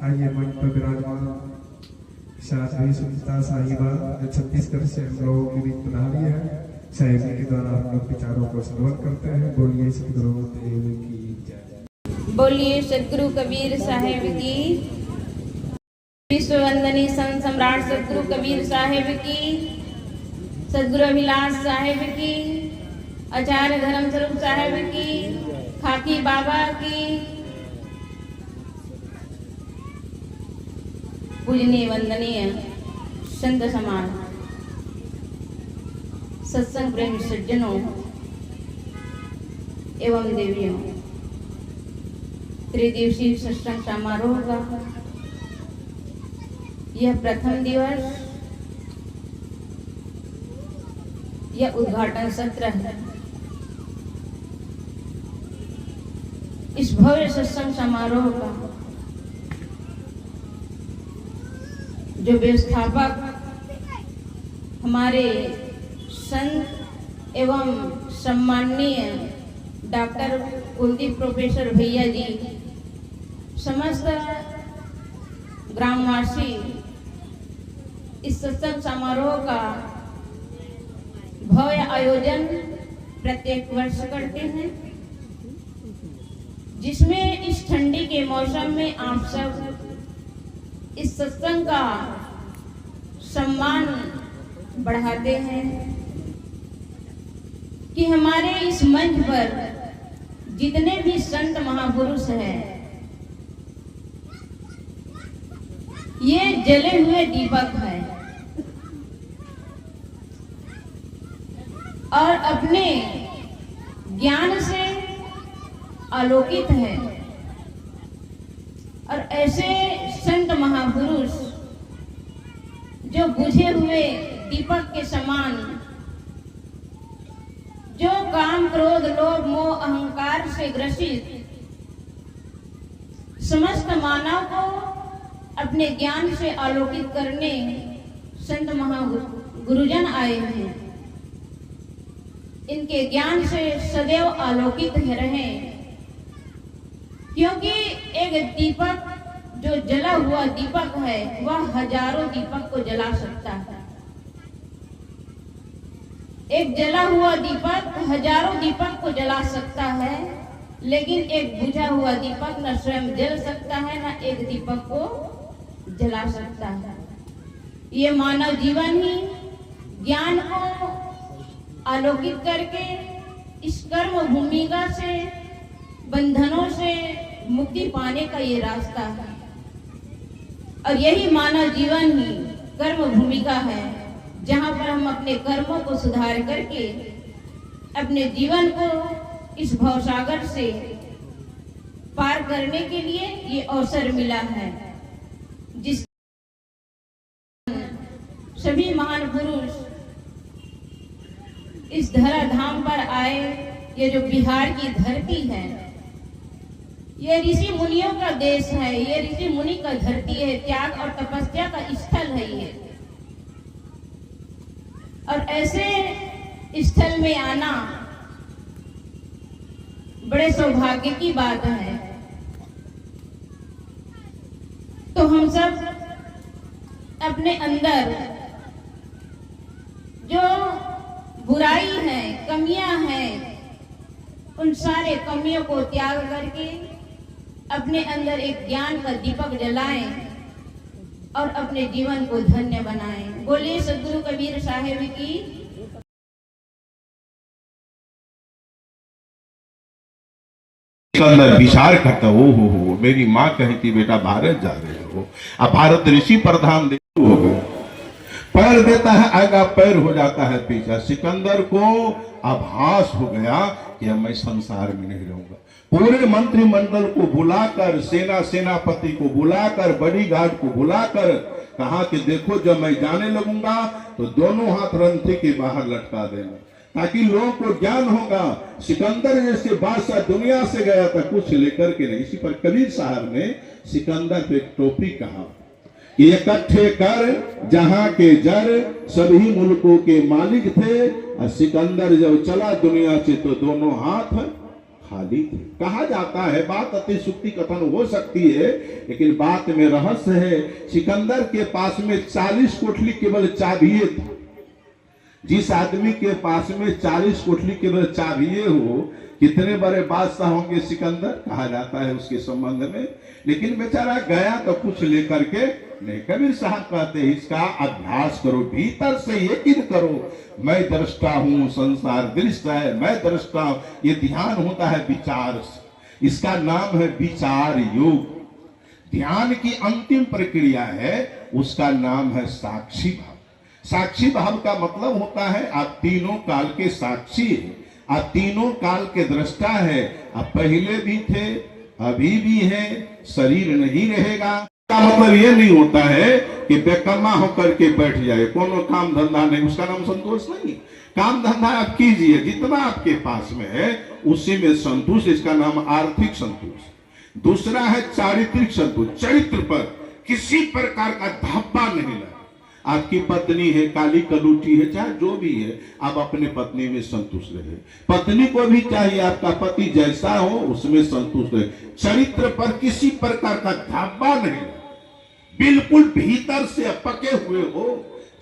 आइए मंच पर विराजमान शादी सुनीता साहिबा जो छत्तीसगढ़ से हम लोगों के बीच बुला रही है, साहिबी के द्वारा हम लोग विचारों को श्रवण करते हैं। बोलिए सदगुरु देव की जय। बोलिए सदगुरु कबीर साहिब की, विश्व वंदनीय संत सम्राट सदगुरु कबीर साहिब की, सदगुरु अभिलाष साहिब की, आचार्य धर्म स्वरूप साहिब की, खाकी बाबा की, पूजनीय वंदनीय संत समाज, सत्संग प्रेम सज्जनों एवं देवियों, त्रिदिवसीय सत्संग समारोह का यह प्रथम दिवस, यह उद्घाटन सत्र है। इस भव्य सत्संग समारोह का जो व्यवस्थापक हमारे संत एवं सम्माननीय डॉक्टर कुलदीप प्रोफेसर भैया जी, समस्त ग्रामवासी इस सत्संग समारोह का भव्य आयोजन प्रत्येक वर्ष करते हैं, जिसमें इस ठंडी के मौसम में आप सब इस सत्संग का सम्मान बढ़ाते हैं कि हमारे इस मंच पर जितने भी संत महापुरुष हैं, ये जले हुए दीपक है और अपने ज्ञान से आलोकित है। और ऐसे संत महापुरुष जो बुझे हुए दीपक के समान, जो काम क्रोध लोभ मोह अहंकार से ग्रसित समस्त मानव को अपने ज्ञान से आलोकित करने संत महागुरुजन आए हैं। इनके ज्ञान से सदैव आलोकित रहें, क्योंकि एक दीपक जो जला हुआ दीपक है वह हजारों दीपक को जला सकता है। एक जला हुआ दीपक हजारों दीपक को जला सकता है, लेकिन एक बुझा हुआ दीपक न स्वयं जल सकता है, न एक दीपक को जला सकता है। ये मानव जीवन ही ज्ञान को आलोकित करके इस कर्म भूमिका से, बंधनों से मुक्ति पाने का ये रास्ता है। और यही मानव जीवन ही कर्म भूमिका है, जहाँ पर हम अपने कर्मों को सुधार करके अपने जीवन को इस भवसागर से पार करने के लिए ये अवसर मिला है। जिस सभी महान पुरुष इस धरा धाम पर आए, ये जो बिहार की धरती है, ये ऋषि मुनियों का देश है, ये ऋषि मुनि का धरती है, त्याग और तपस्या का स्थल है ये। और ऐसे स्थल में आना बड़े सौभाग्य की बात है। तो हम सब अपने अंदर जो बुराई है, कमियां हैं, उन सारे कमियों को त्याग करके अपने अंदर एक ज्ञान का दीपक जलाएं और अपने जीवन को धन्य बनाएं। बोलिए सदगुरु कबीर साहिब की। अंदर विचार करता हो मेरी माँ कहती बेटा भारत जा रहे हो, अब भारत ऋषि प्रधान हो गए, पैर देता है आगा पैर हो जाता है पीछा। सिकंदर को आभास हो गया कि अब मैं संसार में नहीं रहूंगा। पूरे मंत्रिमंडल को बुलाकर, सेनापति को बुलाकर, बड़ी गार्ड को बुलाकर कहा कि देखो जब मैं जाने लगूंगा तो दोनों हाथ रंथी के बाहर लटका देना, ताकि लोगों को ज्ञान होगा। सिकंदर जैसे बादशाह दुनिया से गया था कुछ लेकर के नहीं। इसी पर कबीर साहब ने सिकंदर पे एक टोपी कहा, इकट्ठे कर जहां के जर सभी मुल्कों के मालिक थे। और सिकंदर जब चला दुनिया से तो दोनों हाथ खाली थे। कहा जाता है, बात अतिशुक्ति कथन हो सकती है, लेकिन बात में रहस्य है। सिकंदर के पास में 40 कोठली केवल चाबिये थी। जिस आदमी के पास में 40 कोठली केवल चाबिये हो, कितने बड़े बादशाह होंगे सिकंदर, कहा जाता है उसके संबंध में। लेकिन बेचारा गया तो कुछ लेकर के नहीं। कबीर साहब कहते हैं, इसका अभ्यास करो, भीतर से यकीन करो, मैं दृष्टा हूं, संसार दृष्टा है, मैं दृष्टा हूं। ये ध्यान होता है विचार से, इसका नाम है विचार योग। ध्यान की अंतिम प्रक्रिया है, उसका नाम है साक्षी भाव। साक्षी भाव का मतलब होता है आप तीनों काल के साक्षी हैं, आप तीनों काल के दृष्टा है। आप पहले भी थे, अभी भी है, शरीर नहीं रहेगा। का मतलब ये नहीं होता है कि बेकम्मा होकर के बैठ जाए, कोनो काम धंधा नहीं, उसका नाम संतोष नहीं। काम धंधा आप कीजिए, जितना आपके पास में है उसी में संतोष, इसका नाम आर्थिक संतोष। दूसरा है चारित्रिक संतोष, चरित्र पर किसी प्रकार का धब्बा नहीं लगा। आपकी पत्नी है, काली कलूटी है, चाहे जो भी है, आप अपने पत्नी में संतुष्ट रहे। पत्नी को भी चाहिए आपका पति जैसा हो उसमें संतुष्ट रहे। चरित्र पर किसी प्रकार का धब्बा नहीं, बिल्कुल भीतर से पके हुए हो।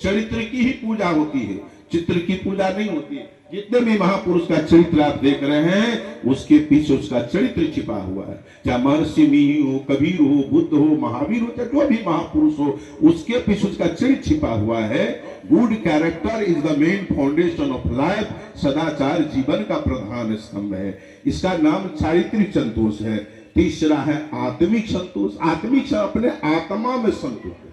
चरित्र की ही पूजा होती है, चित्र की पूजा नहीं होती है। जितने भी महापुरुष का चरित्र आप देख रहे हैं, उसके पीछे उसका चरित्र छिपा हुआ है। चाहे महर्षि मिहि हो, कबीर हो, बुद्ध हो, महावीर हो, चाहे जो भी महापुरुष हो, उसके पीछे उसका चरित्र छिपा हुआ है। Good character is the main foundation of life. सदाचार जीवन का प्रधान स्तंभ है। इसका नाम चारित्रिक संतोष है। तीसरा है आत्मिक संतोष। आत्मिक अपने आत्मा में संतोष है।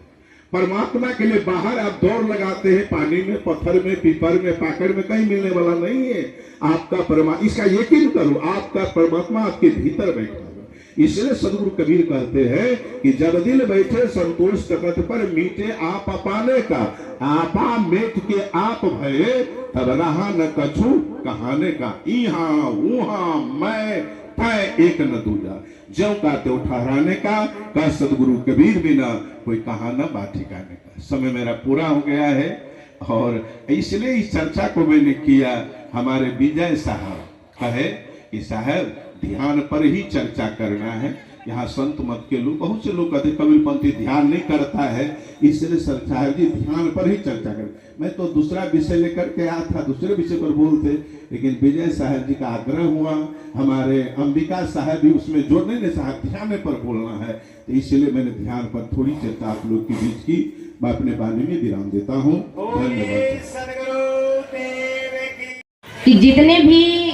परमात्मा के लिए बाहर आप दौड़ लगाते हैं, पानी में, पत्थर में, पीपर में, पाकड़ में, कहीं मिलने वाला नहीं है आपका परमात्मा। इसका यकीन करो, आपका परमात्मा आपके भीतर बैठा है। इसलिए सदगुरु कबीर कहते हैं कि जब दिल बैठे संतोष तकत पर, मीटे आप पाने का, आपा मेट के आप भये, तब रहा न कछु कहाने का। इहा उहा मैं तय एक न दूजा, ज्यों का त्यों ठहराने का सदगुरु कबीर बिना कोई कहाना बात ठिकाने का। समय मेरा पूरा हो गया है और इसलिए इस चर्चा को मैंने किया। हमारे विजय साहब कहे कि साहब ध्यान पर ही चर्चा करना है। यहाँ संत मत के लोग, बहुत से लोग कहते कबीरपंथी ध्यान नहीं करता है, इसलिए सर साहब जी ध्यान पर ही चर्चा कर। मैं तो दूसरा विषय लेकर के आया था, दूसरे विषय पर बोलते, लेकिन विजय साहब जी का आग्रह हुआ, हमारे अंबिका साहब भी उसमें जोड़ने ने साहब ध्यान पर बोलना है, तो इसलिए मैंने ध्यान पर थोड़ी चर्चा आप लोग के बीच की। मैं अपने वाणी में विराम देता हूँ। धन्यवाद। कि जितने भी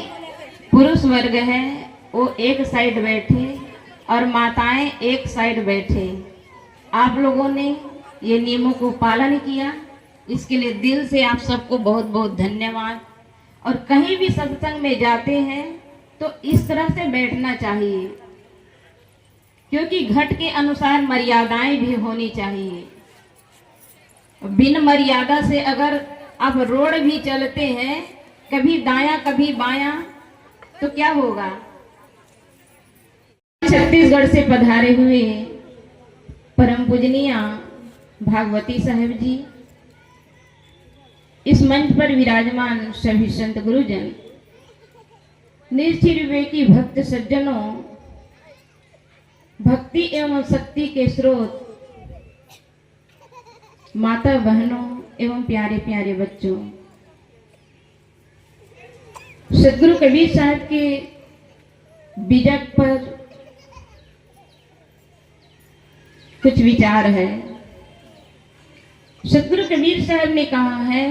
पुरुष वर्ग हैं वो एक साइड बैठे और माताएं एक साइड बैठे। आप लोगों ने ये नियमों को पालन किया, इसके लिए दिल से आप सबको बहुत बहुत धन्यवाद। और कहीं भी सत्संग में जाते हैं तो इस तरह से बैठना चाहिए, क्योंकि घट के अनुसार मर्यादाएं भी होनी चाहिए। बिन मर्यादा से अगर आप रोड भी चलते हैं, कभी दायां कभी बायां, तो क्या होगा। छत्तीसगढ़ से पधारे हुए परम पूजनीय भागवती साहब जी, इस मंच पर विराजमान सभी संत गुरुजन, निश्चिर विवेकी भक्त सज्जनों, भक्ति एवं शक्ति के स्रोत, माता बहनों एवं प्यारे प्यारे बच्चों, सदगुरु कबीर साहब के बीजक पर कुछ विचार है। सदगुरु कबीर साहब ने कहा है,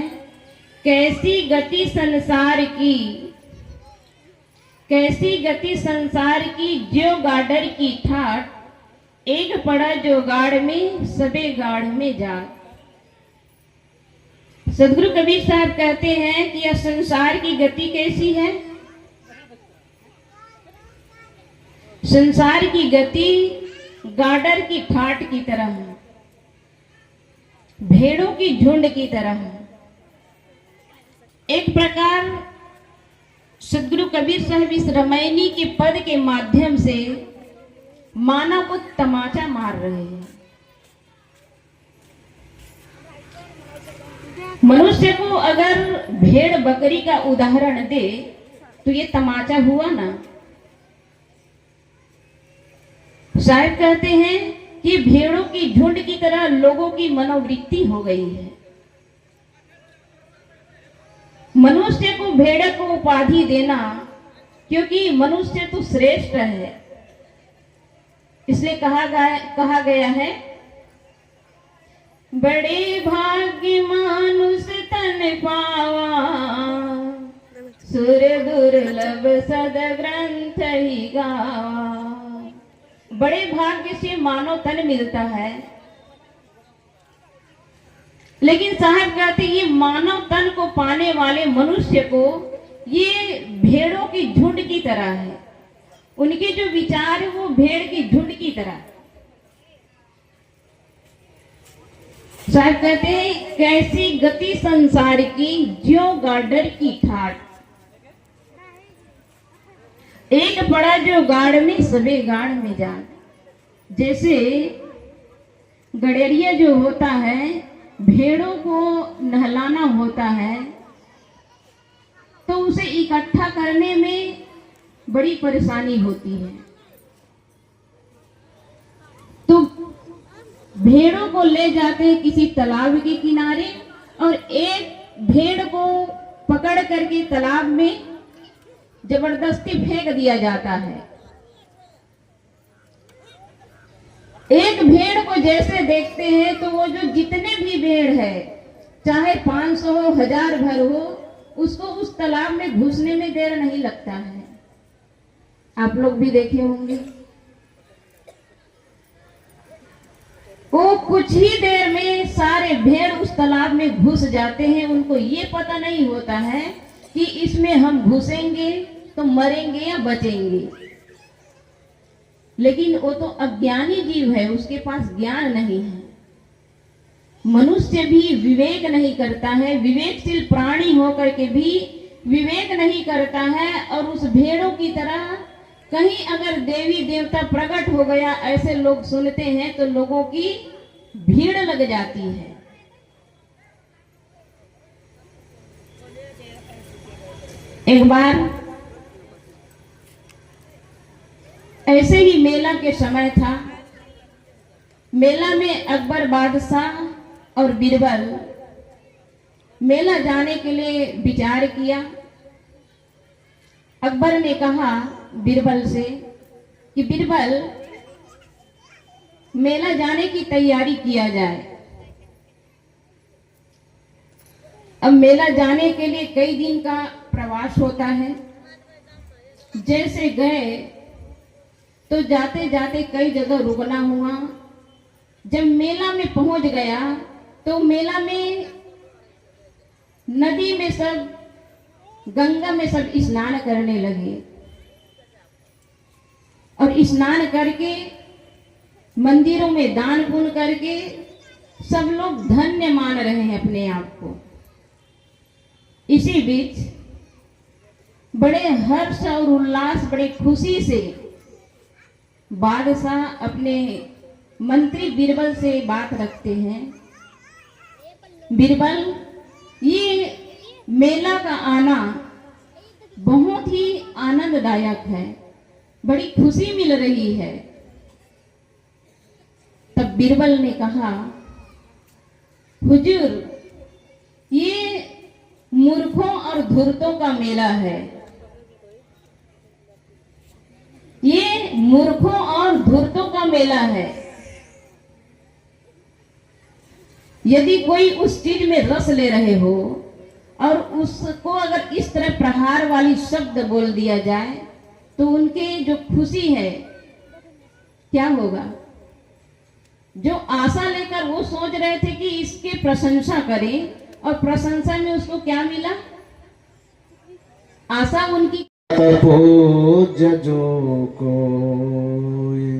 कैसी गति संसार की, कैसी गति संसार की, जो गाडर की ठाट, एक पड़ा जो गाड़ में, सबे गाढ़ में जा। सदगुरु कबीर साहब कहते हैं कि यह संसार की गति कैसी है। संसार की गति गाडर की ठाट की तरह है, भेड़ों की झुंड की तरह है। एक प्रकार सदगुरु कबीर साहब इस रामायणी के पद के माध्यम से मानव को तमाचा मार रहे हैं। मनुष्य को अगर भेड़ बकरी का उदाहरण दे तो ये तमाचा हुआ ना। साहब कहते हैं कि भेड़ों की झुंड की तरह लोगों की मनोवृत्ति हो गई है। मनुष्य को भेड़ को उपाधि देना, क्योंकि मनुष्य तो श्रेष्ठ है, इसलिए कहा गया है, बड़े भाग्य मानुष तन पावा, सुर दुर्लभ सद ग्रंथ ही गावा। बड़े भाग्य से मानव तन मिलता है, लेकिन साहब कहते ये मानव तन को पाने वाले मनुष्य को ये भेड़ों की झुंड की तरह है। उनके जो विचार है वो भेड़ की झुंड की तरह। साहब कहते हैं कैसी गति संसार की, ज्यों गाडर की ठाट। एक पड़ा जो गाड़ में सबे गाड़ में जान। जैसे गड़ेरिया जो होता है, भेड़ों को नहलाना होता है, तो उसे इकट्ठा करने में बड़ी परेशानी होती है। तो भेड़ों को ले जाते हैं किसी तालाब के किनारे और एक भेड़ को पकड़ करके तालाब में जबरदस्ती फेंक दिया जाता है। एक भेड़ को जैसे देखते हैं तो वो जो जितने भी भेड़ है, चाहे 500 हो, 1000 भर हो, उसको उस तालाब में घुसने में देर नहीं लगता है। आप लोग भी देखे होंगे, वो कुछ ही देर में सारे भेड़ उस तालाब में घुस जाते हैं। उनको ये पता नहीं होता है कि इसमें हम घुसेंगे तो मरेंगे या बचेंगे। लेकिन वो तो अज्ञानी जीव है, उसके पास ज्ञान नहीं है। मनुष्य भी विवेक नहीं करता है, विवेकशील प्राणी होकर के भी विवेक नहीं करता है। और उस भेड़ों की तरह कहीं अगर देवी देवता प्रकट हो गया, ऐसे लोग सुनते हैं तो लोगों की भीड़ लग जाती है। एक बार ऐसे ही मेला के समय था। मेला में अकबर बादशाह और बीरबल मेला जाने के लिए विचार किया। अकबर ने कहा बीरबल से कि बीरबल, मेला जाने की तैयारी किया जाए। अब मेला जाने के लिए कई दिन का प्रवास होता है। जैसे गए तो जाते जाते कई जगह रुकना हुआ। जब मेला में पहुंच गया तो मेला में नदी में सब, गंगा में सब स्नान करने लगे और स्नान करके मंदिरों में दान पुण्य करके सब लोग धन्य मान रहे हैं अपने आप को। इसी बीच बड़े हर्ष और उल्लास, बड़े खुशी से बादशाह अपने मंत्री बीरबल से बात रखते हैं। बीरबल, ये मेला का आना बहुत ही आनंददायक है, बड़ी खुशी मिल रही है। तब बीरबल ने कहा, हुजूर, ये मूर्खों और धूर्तों का मेला है। ये मूर्खों और धूर्तों का मेला है। यदि कोई उस चीज में रस ले रहे हो और उसको अगर इस तरह प्रहार वाली शब्द बोल दिया जाए तो उनके जो खुशी है क्या होगा? जो आशा लेकर वो सोच रहे थे कि इसके प्रशंसा करें, और प्रशंसा में उसको क्या मिला? आशा उनकी। पूज जो कोई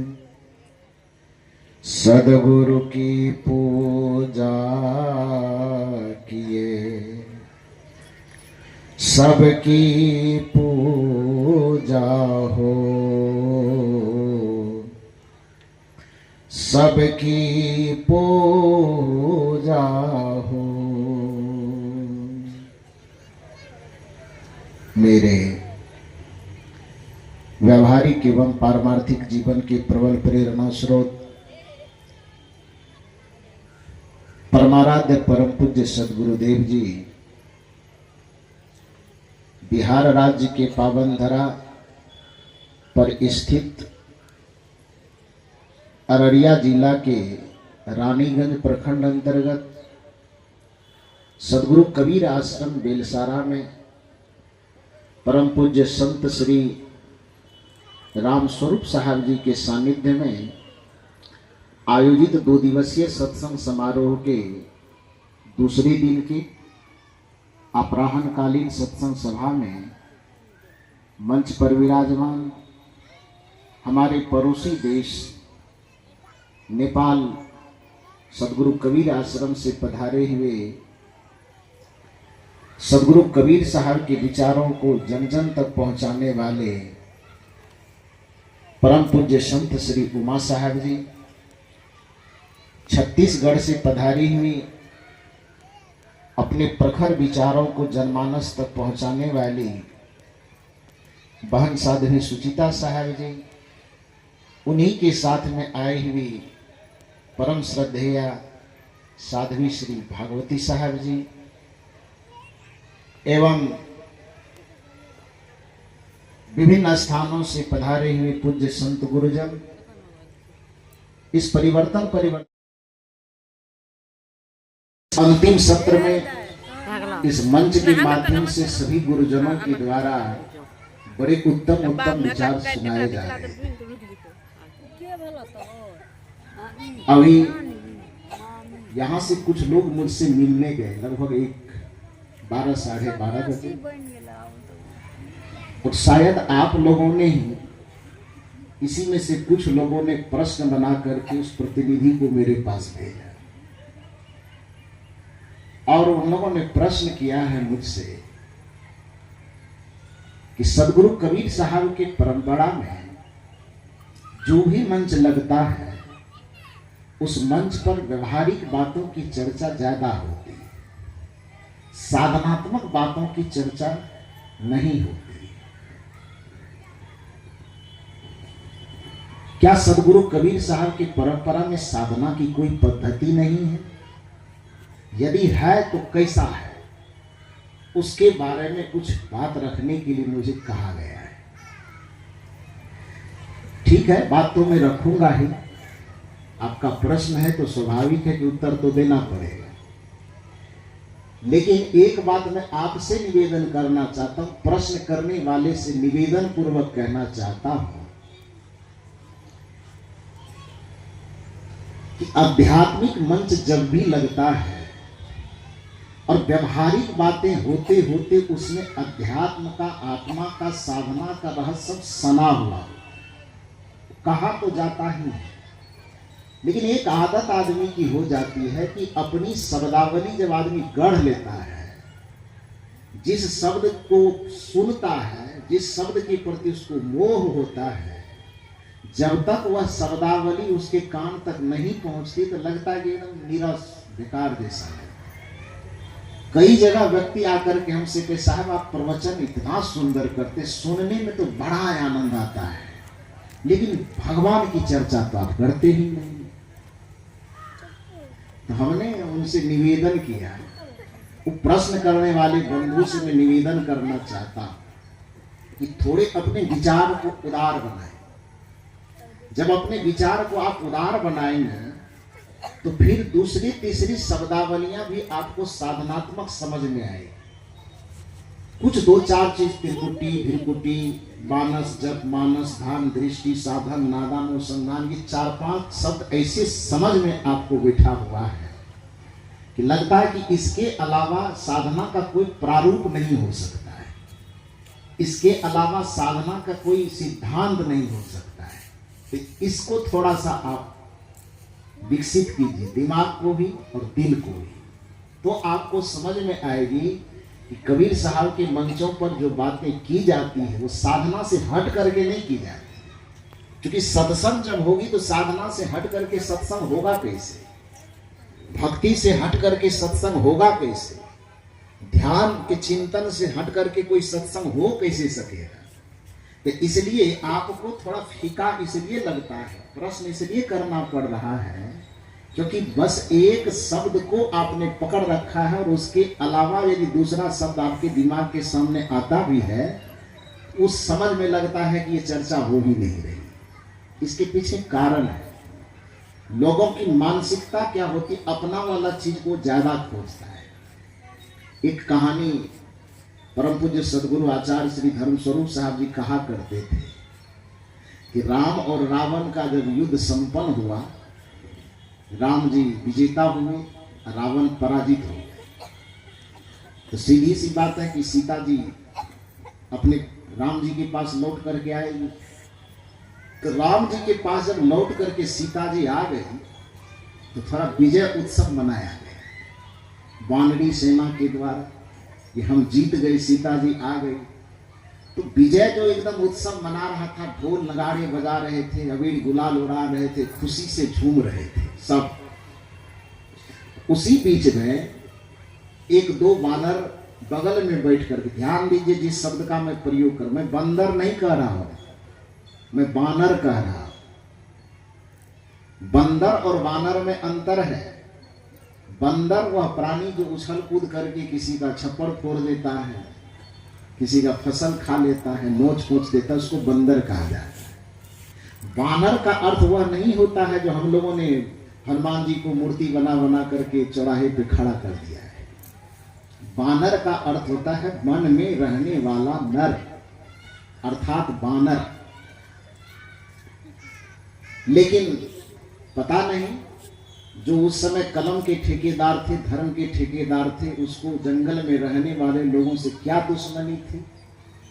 सदगुरु की पूजा किए, सबकी पूजा हो, सबकी पूजा हो। मेरे व्यावहारिक एवं पारमार्थिक जीवन के प्रबल प्रेरणा स्रोत परमाराध्य परम पूज्य सद्गुरुदेव जी बिहार राज्य के पावन धरा पर स्थित अररिया जिला के रानीगंज प्रखंड अंतर्गत सदगुरु कबीर आश्रम बेलसारा में परम पूज्य संत श्री राम स्वरूप साहब जी के सानिध्य में आयोजित 2 दिवसीय सत्संग समारोह के दूसरे दिन की अपराह्नकालीन सत्संग सभा में मंच पर विराजमान हमारे पड़ोसी देश नेपाल सदगुरु कबीर आश्रम से पधारे हुए सदगुरु कबीर साहब के विचारों को जन जन तक पहुंचाने वाले परम पूज्य संत श्री उमा साहब जी, छत्तीसगढ़ से पधारी हुई अपने प्रखर विचारों को जनमानस तक पहुंचाने वाली बहन साध्वी सुचिता साहब जी, उन्हीं के साथ में आई हुई परम श्रद्धेय साध्वी श्री भागवती साहब जी एवं विभिन्न स्थानों से पधारे हुए पूज्य संत गुरुजन, इस परिवर्तन अंतिम सत्र में इस मंच के माध्यम से सभी गुरुजनों के द्वारा बड़े उत्तम विचार सुनाए जा रहे हैं। अभी यहाँ से कुछ लोग मुझसे मिलने गए, लगभग 12 साढ़े 12 बजे, और शायद आप लोगों ने ही इसी में से कुछ लोगों ने प्रश्न बना करके उस प्रतिनिधि को मेरे पास भेजा और उन लोगों ने प्रश्न किया है मुझसे कि सदगुरु कबीर साहब के परंपरा में जो भी मंच लगता है उस मंच पर व्यवहारिक बातों की चर्चा ज्यादा होती है, साधनात्मक बातों की चर्चा नहीं होती। क्या सदगुरु कबीर साहब की परंपरा में साधना की कोई पद्धति नहीं है? यदि है तो कैसा है, उसके बारे में कुछ बात रखने के लिए मुझे कहा गया है। ठीक है, बात तो मैं रखूंगा ही। आपका प्रश्न है तो स्वाभाविक है कि उत्तर तो देना पड़ेगा, लेकिन एक बात मैं आपसे निवेदन करना चाहता हूं, प्रश्न करने वाले से निवेदन पूर्वक कहना चाहता हूं कि आध्यात्मिक मंच जब भी लगता है और व्यवहारिक बातें होते होते उसमें अध्यात्म का, आत्मा का, साधना का रहस्य सब सना हुआ, कहा तो जाता ही है। लेकिन एक आदत आदमी की हो जाती है कि अपनी शब्दावली जब आदमी गढ़ लेता है, जिस शब्द को सुनता है, जिस शब्द के प्रति उसको मोह होता है, जब तक वह शब्दावली उसके कान तक नहीं पहुंचती तो लगता है कि एकदम निराश बेकार जैसा है। कई जगह व्यक्ति आकर के हमसे कहे, साहब आप प्रवचन इतना सुंदर करते, सुनने में तो बड़ा आनंद आता है, लेकिन भगवान की चर्चा तो आप करते ही नहीं। तो हमने उनसे निवेदन किया, वो प्रश्न करने वाले बंधु से मैं निवेदन करना चाहता कि थोड़े अपने विचार को उदार बनाएं। जब अपने विचार को आप उदार बनाएंगे तो फिर दूसरी तीसरी शब्दावलियां भी आपको साधनात्मक समझ में आए। कुछ 2-4 चीज, त्रिकुटी, भिरकुटी, मानस, जप, मानस, ध्यान, दृष्टि, साधन, नादान, अनुसंधान, ये 4-5 शब्द ऐसे समझ में आपको बैठा हुआ है कि लगता है कि इसके अलावा साधना का कोई प्रारूप नहीं हो सकता है, इसके अलावा साधना का कोई सिद्धांत नहीं हो सकता है। तो इसको थोड़ा सा आप विकसित कीजिए, दिमाग को भी और दिल को भी, तो आपको समझ में आएगी कि कबीर साहब के मंचों पर जो बातें की जाती है वो साधना से हट करके नहीं की जाती। क्योंकि सत्संग जब होगी तो साधना से हट करके सत्संग होगा कैसे, भक्ति से हट करके सत्संग होगा कैसे, ध्यान के चिंतन से हट करके कोई सत्संग हो कैसे सकेगा। तो इसलिए आपको थोड़ा फीका इसलिए लगता है, प्रश्न इसलिए करना पड़ रहा है क्योंकि बस एक शब्द को आपने पकड़ रखा है और उसके अलावा यदि दूसरा शब्द आपके दिमाग के सामने आता भी है, उस समझ में लगता है कि ये चर्चा हो ही नहीं रही। इसके पीछे कारण है, लोगों की मानसिकता क्या होती, अपना वाला चीज को ज्यादा खोजता है। एक कहानी परम पूज्य सदगुरु आचार्य श्री धर्मस्वरूप साहब जी कहा करते थे कि राम और रावण का जब युद्ध संपन्न हुआ, राम जी विजेता हुए, रावण पराजित हो गए। तो सीधी सी बात है कि सीता जी अपने राम जी के पास लौट करके आएगी। तो राम जी के पास जब लौट करके सीता जी आ गई तो थोड़ा विजय उत्सव मनाया गया वानरी सेना के द्वारा कि हम जीत गए, सीता जी आ गई। तो विजय जो एकदम उत्सव मना रहा था, ढोल नगाड़े बजा रहे थे, अबीर गुलाल उड़ा रहे थे, खुशी से झूम रहे थे सब। उसी बीच में एक दो बानर बगल में बैठ कर, ध्यान दीजिए जिस शब्द का मैं प्रयोग कर, मैं बंदर नहीं कह रहा हूं, मैं बानर कह रहा हूं। बंदर और बानर में अंतर है। बंदर वह प्राणी जो उछल कूद करके किसी का छप्पर फोड़ देता है, किसी का फसल खा लेता है, नोच पोच देता है, उसको बंदर कहा जाता है। बानर का अर्थ वह नहीं होता है जो हम लोगों ने हनुमान जी को मूर्ति बना बना करके चौराहे पे खड़ा कर दिया है। बानर का अर्थ होता है वन में रहने वाला नर, अर्थात बानर। लेकिन पता नहीं जो उस समय कलम के ठेकेदार थे, धर्म के ठेकेदार थे, उसको जंगल में रहने वाले लोगों से क्या दुश्मनी थी,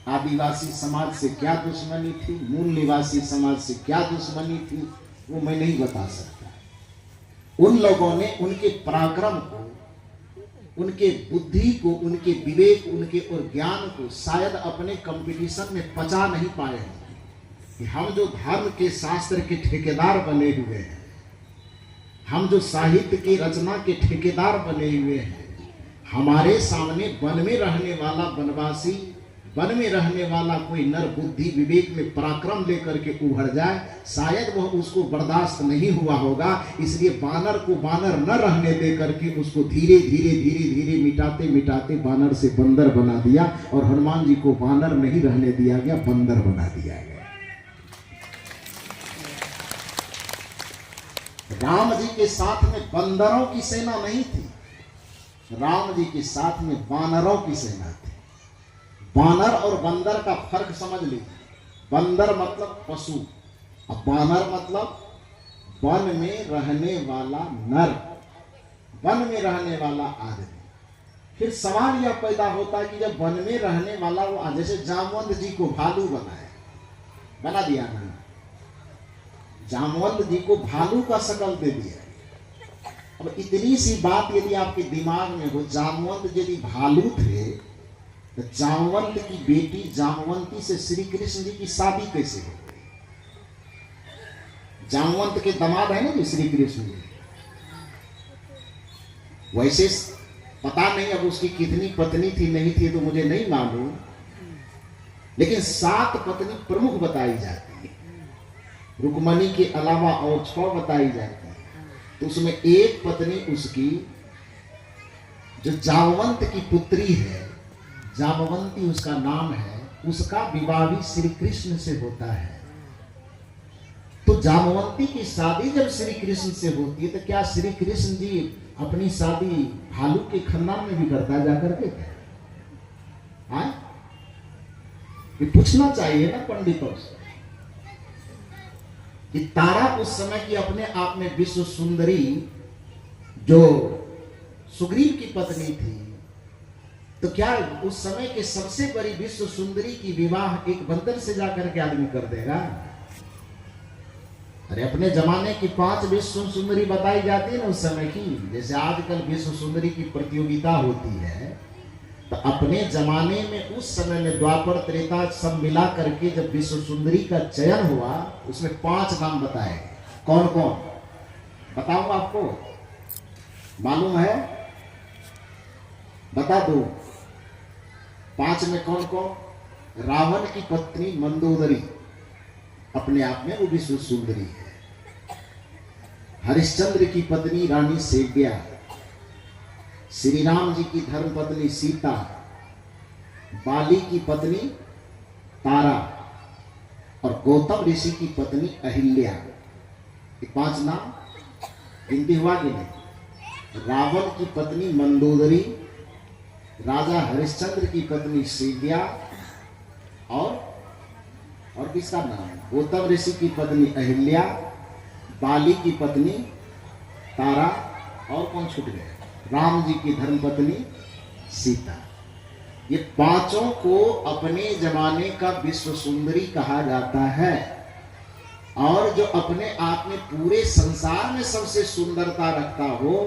आदिवासी समाज से क्या दुश्मनी थी, मूल निवासी समाज से क्या दुश्मनी थी, वो मैं नहीं बता सकता। उन लोगों ने उनके पराक्रम को, उनके बुद्धि को, उनके विवेक, उनके और ज्ञान को शायद अपने कंपटीशन में पचा नहीं पाए कि हम जो धर्म के शास्त्र के ठेकेदार बने हुए हैं, हम जो साहित्य की रचना के ठेकेदार बने हुए हैं, हमारे सामने वन में रहने वाला वनवासी, वन में रहने वाला कोई नर बुद्धि विवेक में पराक्रम लेकर के उभर जाए, शायद वह उसको बर्दाश्त नहीं हुआ होगा। इसलिए बानर को बानर न रहने दे करके उसको धीरे धीरे धीरे धीरे मिटाते मिटाते बानर से बंदर बना दिया, और हनुमान जी को बानर नहीं रहने दिया गया, बंदर बना दिया गया। राम जी के साथ में बंदरों की सेना नहीं थी, राम जी के साथ में बानरों की सेना थी। बानर और बंदर का फर्क समझ लीजिए। बंदर मतलब पशु, और बानर मतलब वन में रहने वाला नर, वन में रहने वाला आदमी। फिर सवाल यह पैदा होता है कि जब वन में रहने वाला वो, जैसे जामवंत जी को भालू बना दिया ना, जामवंत जी को भालू का शकल दे दिया। अब इतनी सी बात यदि आपके दिमाग में हो, जामवंत यदि भालू थे तो जामवंत की बेटी जामवंती से श्री कृष्ण जी की शादी कैसे हो गई? जामवंत के दामाद है ना जी श्री कृष्ण जी। वैसे पता नहीं अब उसकी कितनी पत्नी थी नहीं थी तो मुझे नहीं मालूम, लेकिन 7 पत्नी प्रमुख बताई जाती है, रुक्मणी के अलावा और 6 बताई जाती है। तो उसमें एक पत्नी उसकी जो जामवंत की पुत्री है, जामवंती उसका नाम है, उसका विवाह भी श्री कृष्ण से होता है। तो जामवंती की शादी जब श्री कृष्ण से होती है तो क्या श्री कृष्ण जी अपनी शादी भालू के खानदान में भी करता है जाकर के? ये पूछना चाहिए ना पंडितों से कि तारा उस समय की अपने आप में विश्व सुंदरी जो सुग्रीव की पत्नी थी, तो क्या उस समय के सबसे बड़ी विश्व सुंदरी की विवाह एक बंदर से जाकर के आदमी कर देगा? अरे अपने जमाने की 5 विश्व सुंदरी बताई जाती है ना उस समय की, जैसे आजकल विश्व सुंदरी की प्रतियोगिता होती है, तो अपने जमाने में उस समय में द्वापर त्रेता सब मिला करके जब विश्व सुंदरी का चयन हुआ, उसमें 5 नाम बताए। कौन कौन बताऊं आपको? मालूम है? बता दो 5 में कौन कौन? रावण की पत्नी मंदोदरी अपने आप में वो विश्व सुंदरी है। हरिश्चंद्र की पत्नी रानी सेव्या, श्री राम जी की धर्म पत्नी सीता, बाली की पत्नी तारा और गौतम ऋषि की पत्नी अहिल्या। ये 5 नाम गिनती हुआ कि नहीं? रावण की पत्नी मंदोदरी, राजा हरिश्चंद्र की पत्नी सेव्या और किसका नाम? गौतम ऋषि की पत्नी अहिल्या, बाली की पत्नी तारा और कौन छूट गए? राम जी की धर्मपत्नी सीता। ये 5 को अपने जमाने का विश्व सुंदरी कहा जाता है। और जो अपने आप में पूरे संसार में सबसे सुंदरता रखता हो,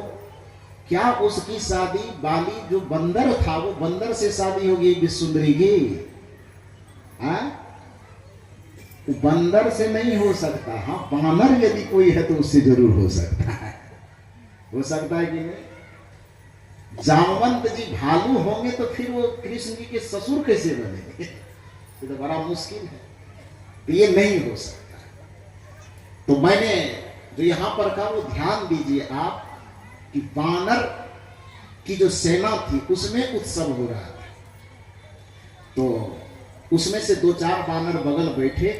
क्या उसकी शादी बाली जो बंदर था वो बंदर से शादी होगी विश्व सुंदरी की? बंदर से नहीं हो सकता। हाँ, बानर यदि कोई है तो उससे जरूर हो सकता है। हो सकता है कि नहीं? जामवंत जी भालू होंगे तो फिर वो कृष्ण जी के ससुर कैसे बनेंगे? ये तो बड़ा मुश्किल है। तो ये नहीं हो सकता। तो मैंने जो यहां पर कहा वो ध्यान दीजिए आप कि वानर की जो सेना थी उसमें उत्सव हो रहा था। तो उसमें से 2-4 वानर बगल बैठे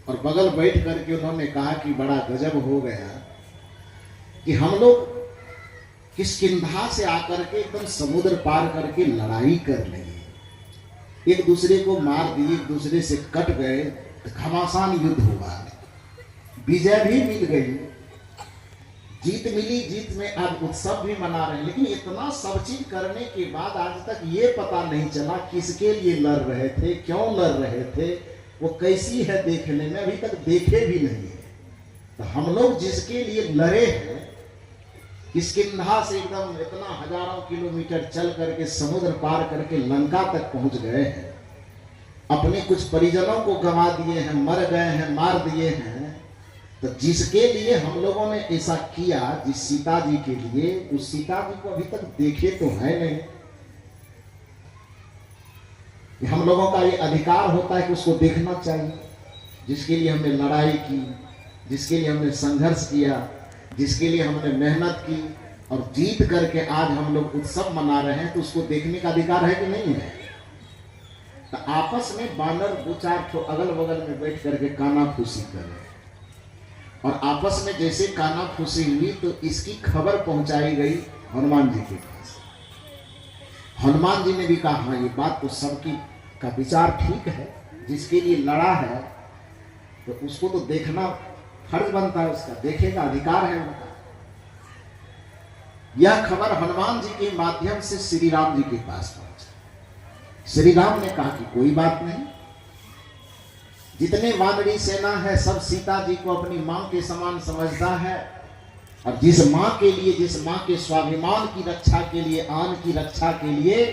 और बगल बैठ करके उन्होंने कहा कि बड़ा गजब हो गया कि हम लोग किष्किंधा से आकर के एकदम समुद्र पार करके लड़ाई कर लिए, एक दूसरे को मार दिए, एक दूसरे से कट गए, घमासान युद्ध हुआ, विजय भी मिल गई, जीत मिली, जीत में आज उत्सव भी मना रहे हैं। लेकिन इतना सब चीज करने के बाद आज तक ये पता नहीं चला किसके लिए लड़ रहे थे, क्यों लड़ रहे थे, वो कैसी है देखने में अभी तक देखे भी नहीं है। तो हम लोग जिसके लिए लड़े हैं, किष्किंधा से एकदम इतना हजारों किलोमीटर चल करके समुद्र पार करके लंका तक पहुंच गए हैं, अपने कुछ परिजनों को गंवा दिए हैं, मर गए हैं, मार दिए हैं। तो जिसके लिए हम लोगों ने ऐसा किया, जिस सीता जी के लिए, उस सीता जी को अभी तक देखे तो है नहीं। हम लोगों का ये अधिकार होता है कि उसको देखना चाहिए, जिसके लिए हमने लड़ाई की, जिसके लिए हमने संघर्ष किया, जिसके लिए हमने मेहनत की और जीत करके आज हम लोग उत्सव मना रहे हैं, तो उसको देखने का अधिकार है कि नहीं है? तो आपस में बानर 2-4 ठो अगल बगल में बैठ करके कानाफूसी कर रहे हैं और आपस में जैसे कानाफूसी हुई तो इसकी खबर पहुंचाई गई हनुमान जी के पास। हनुमान जी ने भी कहा हाँ, ये बात तो सबकी का विचार ठीक है, जिसके लिए लड़ा है तो उसको तो देखना फर्ज बनता है, उसका देखेगा, अधिकार है उनका। यह खबर हनुमान जी के माध्यम से श्री राम जी के पास पहुंचा। श्री राम ने कहा कि कोई बात नहीं, जितने वानरी सेना है सब सीता जी को अपनी मां के समान समझता है, और जिस मां के लिए, जिस मां के स्वाभिमान की रक्षा के लिए, आन की रक्षा के लिए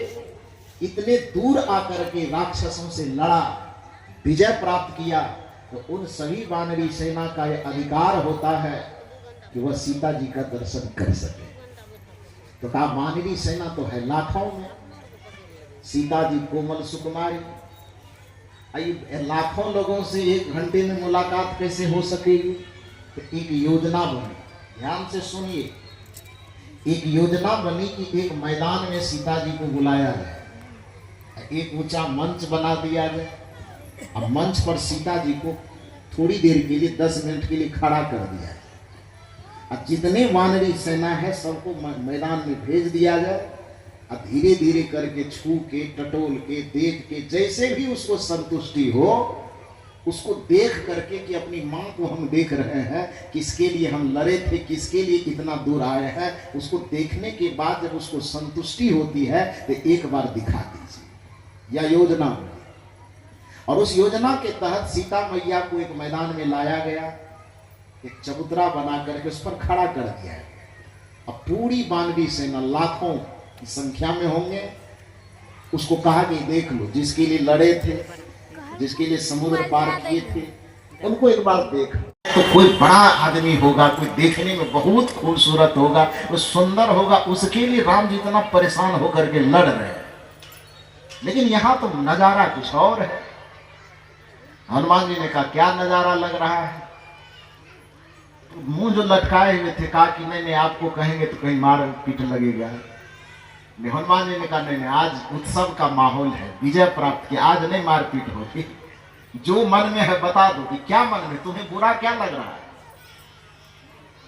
इतने दूर आकर के राक्षसों से लड़ा, विजय प्राप्त किया, तो उन सभी वानरी सेना का यह अधिकार होता है कि वह सीता जी का दर्शन कर सके। तो कहा वानरी सेना तो है लाखों में, सीता जी कोमल सुकुमारी, लाखों लोगों से 1 घंटे में मुलाकात कैसे हो सकेगी? तो एक योजना बनी, ध्यान से सुनिए। एक योजना बनी कि एक मैदान में सीता जी को बुलाया जाए, एक ऊंचा मंच बना दिया जाए, अब मंच पर सीता जी को थोड़ी देर के लिए 10 मिनट के लिए खड़ा कर दिया जाए, अब जितने वानरी सेना है सबको मैदान में भेज दिया जाए, अब धीरे धीरे करके छू के, टटोल के, देख के, जैसे भी उसको संतुष्टि हो, उसको देख करके कि अपनी मां को हम देख रहे हैं, किसके लिए हम लड़े थे, किसके लिए इतना दूर आए हैं, उसको देखने के बाद जब उसको संतुष्टि होती है तो एक बार दिखा दीजिए। यह योजना बनी और उस योजना के तहत सीता मैया को एक मैदान में लाया गया, एक चबूतरा बना करके उस पर खड़ा कर दिया गया। अब पूरी वानरी सेना लाखों की संख्या में होंगे, उसको कहा कि देख लो, जिसके लिए लड़े थे, जिसके लिए समुद्र पार किए थे, उनको एक बार देख। तो कोई बड़ा आदमी होगा, कोई देखने में बहुत खूबसूरत होगा, वो सुंदर होगा, उसके लिए राम जी इतना परेशान होकर के लड़ रहे हैं। लेकिन यहां तो नजारा कुछ और है। हनुमान जी ने कहा क्या नजारा लग रहा है? तो मुंह जो लटकाए हुए थे कहा कि नहीं नहीं, आपको कहेंगे तो कहीं मार पीट लगेगा। हनुमान जी ने कहा नहीं नहीं, आज उत्सव का माहौल है, विजय प्राप्त की, आज नहीं मारपीट होगी। जो मन में है बता दो कि क्या मन में, तुम्हें बुरा क्या लग रहा है?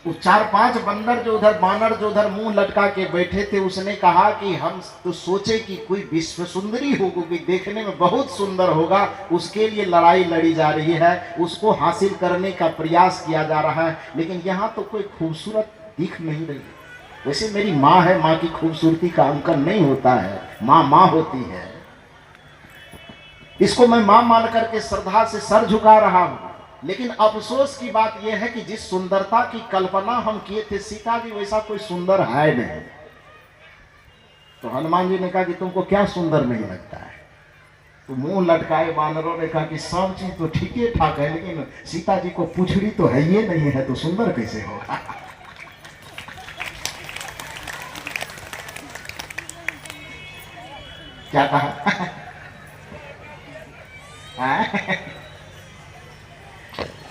वो 4-5 बंदर जो उधर, बानर जो उधर मुंह लटका के बैठे थे, उसने कहा कि हम तो सोचे कि कोई विश्व सुंदरी होगी, देखने में बहुत सुंदर होगा, उसके लिए लड़ाई लड़ी जा रही है, उसको हासिल करने का प्रयास किया जा रहा है, लेकिन यहाँ तो कोई खूबसूरत दिख नहीं रही। वैसे मेरी माँ है, माँ की खूबसूरती का अंकन नहीं होता है, माँ माँ होती है। इसको मैं माँ मान करके श्रद्धा से सर झुका रहा हूं। लेकिन अफसोस की बात यह है कि जिस सुंदरता की कल्पना हम किए थे सीता जी, वैसा कोई सुंदर है नहीं। तो हनुमान जी ने कहा कि तुमको क्या सुंदर नहीं लगता है? तो मुंह लटकाए बानरों ने कहा कि सब चीज तो ठीक ही ठाक है, लेकिन सीता जी को पूछड़ी तो है ये नहीं है, तो सुंदर कैसे होगा? क्या कहा?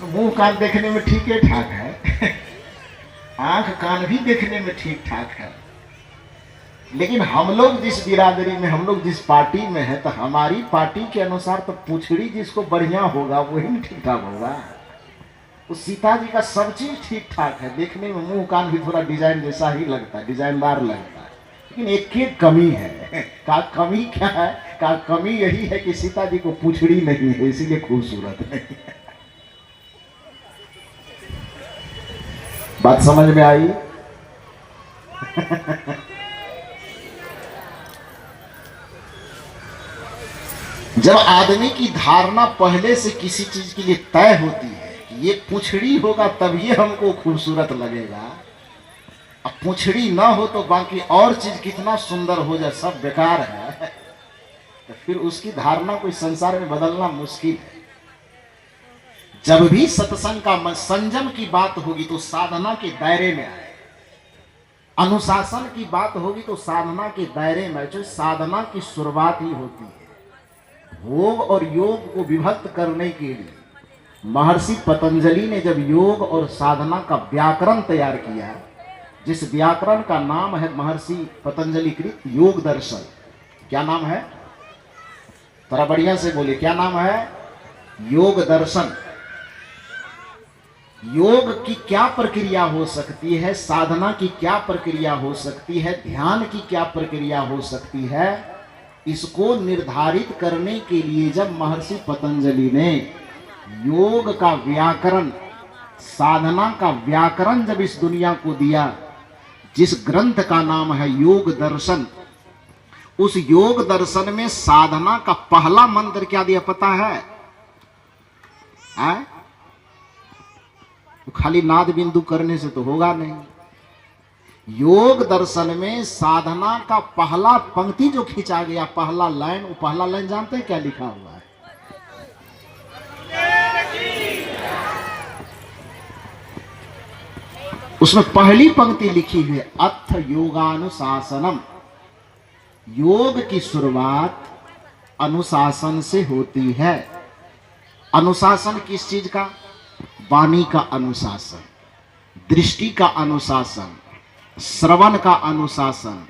मुंह कान देखने में ठीक ही ठाक है, आंख कान भी देखने में ठीक ठाक है, लेकिन हम लोग जिस बिरादरी में, हम लोग जिस पार्टी में है, तो हमारी पार्टी के अनुसार तो पूछड़ी जिसको बढ़िया होगा वही ठीक ठाक होगा। तो सीता जी का सब चीज ठीक ठाक है, देखने में मुंह कान भी थोड़ा डिजाइन जैसा ही लगता है, डिजाइनदार लगता है, लेकिन एक कमी है। का कमी क्या है? का कमी यही है कि सीता जी को पूछड़ी नहीं है, इसीलिए खूबसूरत नहीं है। बात समझ में आई? जब आदमी की धारणा पहले से किसी चीज के लिए तय होती है कि ये पूछड़ी होगा तब ये हमको खूबसूरत लगेगा, अब पूछड़ी ना हो तो बाकी और चीज कितना सुंदर हो जाए सब बेकार है, तो फिर उसकी धारणा कोई संसार में बदलना मुश्किल है। जब भी सत्संग का संयम की बात होगी तो साधना के दायरे में आए, अनुशासन की बात होगी तो साधना के दायरे में, जो साधना की शुरुआत ही होती है। भोग और योग को विभक्त करने के लिए महर्षि पतंजलि ने जब योग और साधना का व्याकरण तैयार किया, जिस व्याकरण का नाम है महर्षि पतंजलि कृत योग दर्शन। क्या नाम है? थोड़ा बढ़िया से बोलिए, क्या नाम है? योग दर्शन। योग की क्या प्रक्रिया हो सकती है, साधना की क्या प्रक्रिया हो सकती है, ध्यान की क्या प्रक्रिया हो सकती है, इसको निर्धारित करने के लिए जब महर्षि पतंजलि ने योग का व्याकरण, साधना का व्याकरण जब इस दुनिया को दिया, जिस ग्रंथ का नाम है योग दर्शन, उस योग दर्शन में साधना का पहला मंत्र क्या दिया पता है? तो खाली नाद बिंदु करने से तो होगा नहीं। योग दर्शन में साधना का पहला पंक्ति जो खींचा गया, पहला लाइन, वो पहला लाइन जानते हैं क्या लिखा हुआ है? उसमें पहली पंक्ति लिखी हुई है अथ योगानुशासनम। योग की शुरुआत अनुशासन से होती है। अनुशासन किस चीज का? वाणी का अनुशासन, दृष्टि का अनुशासन, श्रवण का अनुशासन,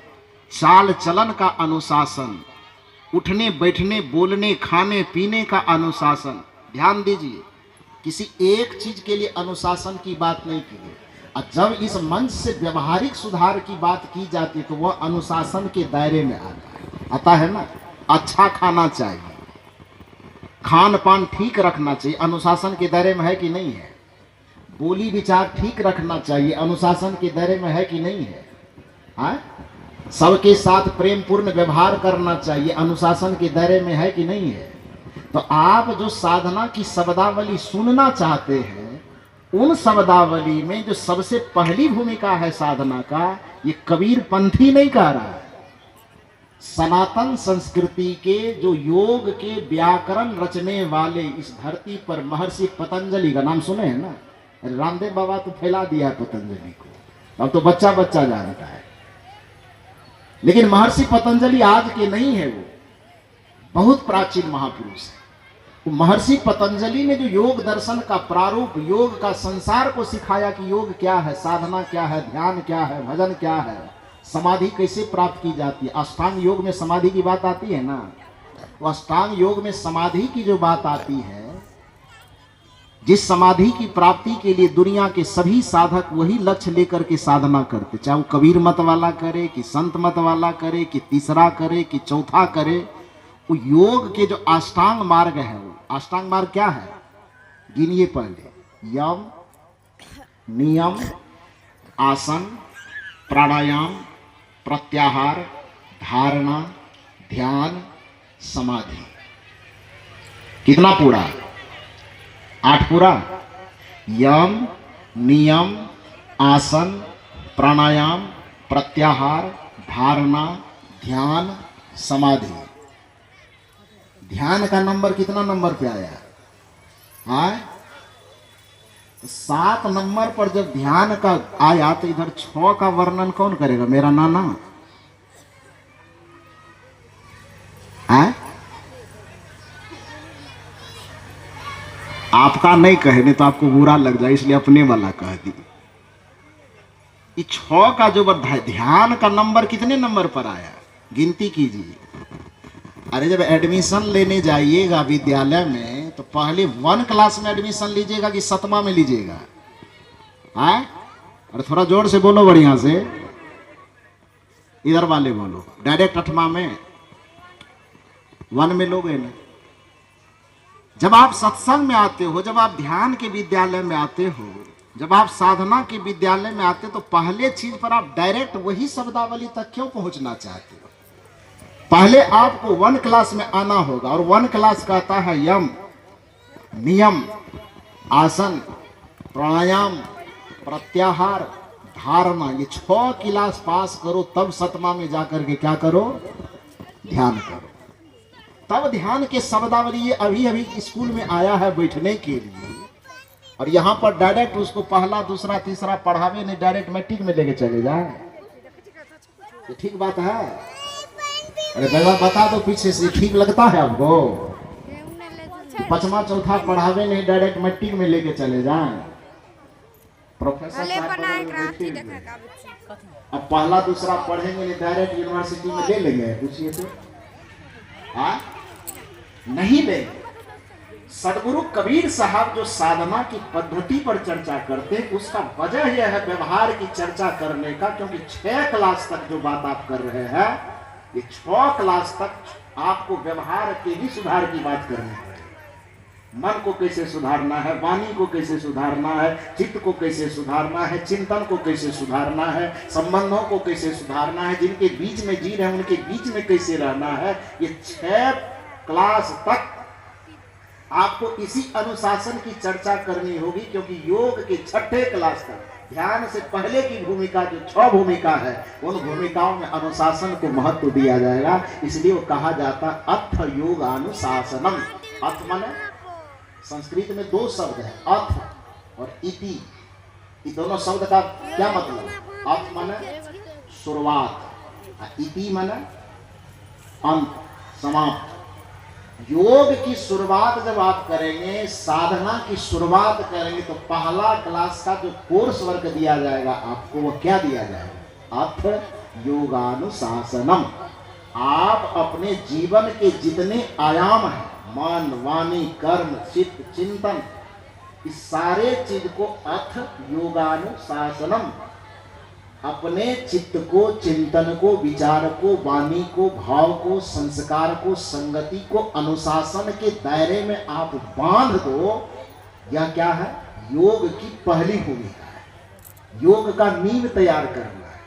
चाल चलन का अनुशासन, उठने बैठने बोलने खाने पीने का अनुशासन। ध्यान दीजिए, किसी एक चीज के लिए अनुशासन की बात नहीं की गई। और जब इस मंच से व्यवहारिक सुधार की बात की जाती है तो वह अनुशासन के दायरे में आता है ना। अच्छा खाना चाहिए, खान पान ठीक रखना चाहिए, अनुशासन के दायरे में है कि नहीं है? बोली विचार ठीक रखना चाहिए, अनुशासन के दायरे में है कि नहीं है? सबके साथ प्रेम पूर्ण व्यवहार करना चाहिए, अनुशासन के दायरे में है कि नहीं है? तो आप जो साधना की शब्दावली सुनना चाहते हैं, उन शब्दावली में जो सबसे पहली भूमिका है साधना का, ये कबीर पंथी नहीं कह रहा है। सनातन संस्कृति के जो योग के व्याकरण रचने वाले इस धरती पर महर्षि पतंजलि का नाम सुने हैं ना? रामदेव बाबा तो फैला दिया है पतंजलि को, अब तो बच्चा बच्चा जानता है, लेकिन महर्षि पतंजलि आज के नहीं है। वो बहुत प्राचीन महापुरुष है। महर्षि पतंजलि ने जो योग दर्शन का प्रारूप, योग का संसार को सिखाया कि योग क्या है, साधना क्या है, ध्यान क्या है, भजन क्या है, समाधि कैसे प्राप्त की जाती है। अष्टांग योग में समाधि की बात आती है ना, तो अष्टांग योग में समाधि की जो बात आती है, जिस समाधि की प्राप्ति के लिए दुनिया के सभी साधक वही लक्ष्य लेकर के साधना करते, चाहे वो कबीर मत वाला करे कि संत मत वाला करे कि तीसरा करे कि चौथा करे, वो योग के जो अष्टांग मार्ग है, वो अष्टांग मार्ग क्या है गिनिए पहले। यम, नियम, आसन, प्राणायाम, प्रत्याहार, धारणा, ध्यान, समाधि। कितना पूरा? 8 पूरा। यम, नियम, आसन, प्राणायाम, प्रत्याहार, धारणा, ध्यान, समाधि। ध्यान का नंबर कितना नंबर पे आया? हाँ, 7 नंबर पर जब ध्यान का आया तो इधर 6 का वर्णन कौन करेगा? मेरा नाना। हाँ, आपका नहीं कहे, नहीं तो आपको बुरा लग जाए, इसलिए अपने वाला कह दी। 6 का जो ध्यान का नंबर कितने नंबर पर आया? गिनती कीजिए। अरे जब एडमिशन लेने जाइएगा विद्यालय में तो पहले 1 क्लास में एडमिशन लीजिएगा कि 7वां में लीजिएगा? हाँ, अरे थोड़ा जोर से बोलो, बढ़िया से, इधर वाले बोलो। डायरेक्ट 8वां में, 1 में लोगे ना। जब आप सत्संग में आते हो, जब आप ध्यान के विद्यालय में आते हो, जब आप साधना के विद्यालय में आते हो, तो पहले चीज पर आप डायरेक्ट वही शब्दावली तक क्यों पहुंचना चाहते हो? पहले आपको 1 क्लास में आना होगा, और 1 क्लास कहता है यम, नियम, आसन, प्राणायाम, प्रत्याहार, धारणा। ये 6 क्लास पास करो, तब 7वां में जाकर के क्या करो? ध्यान करो। तब ध्यान के शब्दावली ये अभी अभी स्कूल में आया है बैठने के लिए, और यहाँ पर डायरेक्ट उसको पहला, दूसरा, तीसरा पढ़ावे नहीं, डायरेक्ट मैट्रिक में लेके चले जाए। ये ठीक बात है? अरे भैया बता दो पीछे से, ठीक लगता है आपको? 5वां, चौथा पढ़ावे नहीं, डायरेक्ट मैट्रिक में लेके चले जाए। प्रोफेसर अब पहला, दूसरा पढ़ेंगे नहीं, डायरेक्ट यूनिवर्सिटी में ले लेंगे? पूछिए तो। हाँ, नहीं लेंगे। सदगुरु कबीर साहब जो साधना की पद्धति पर चर्चा करते हैं, उसका वजह यह है व्यवहार की चर्चा करने का, क्योंकि 6 क्लास तक जो बात आप कर रहे हैं, ये 6 क्लास तक आपको व्यवहार के ही सुधार की बात करनी है। मन को कैसे सुधारना है, वाणी को कैसे सुधारना है, चित्त को कैसे सुधारना है, चिंतन को कैसे सुधारना है, संबंधों को कैसे सुधारना है, जिनके बीच में जी रहे हैं उनके बीच में कैसे रहना है। ये 6 क्लास तक आपको इसी अनुशासन की चर्चा करनी होगी, क्योंकि योग के 6ठे क्लास तक ध्यान से पहले की भूमिका जो 6 भूमिका है, उन भूमिकाओं में अनुशासन को महत्व दिया जाएगा। इसलिए वो कहा जाता अथ योगानुशासनम। अथ माने संस्कृत में 2 शब्द है, अथ और इति। ये दोनों शब्द का क्या मतलब? अथ माने शुरुआत, इति माने अंत, समाप्त। योग की शुरुआत जब आप करेंगे, साधना की शुरुआत करेंगे, तो पहला क्लास का जो कोर्स वर्क दिया जाएगा आपको, वो क्या दिया जाएगा? अथ योगानुशासनम। आप अपने जीवन के जितने आयाम हैं, मन, वाणी, कर्म, चित्त, चिंतन, इस सारे चीज को अथ योगानुशासनम, अपने चित्त को, चिंतन को, विचार को, वाणी को, भाव को, संस्कार को, संगति को अनुशासन के दायरे में आप बांध दो। यह क्या है? योग की पहली भूमिका है। योग का नींव तैयार करना है,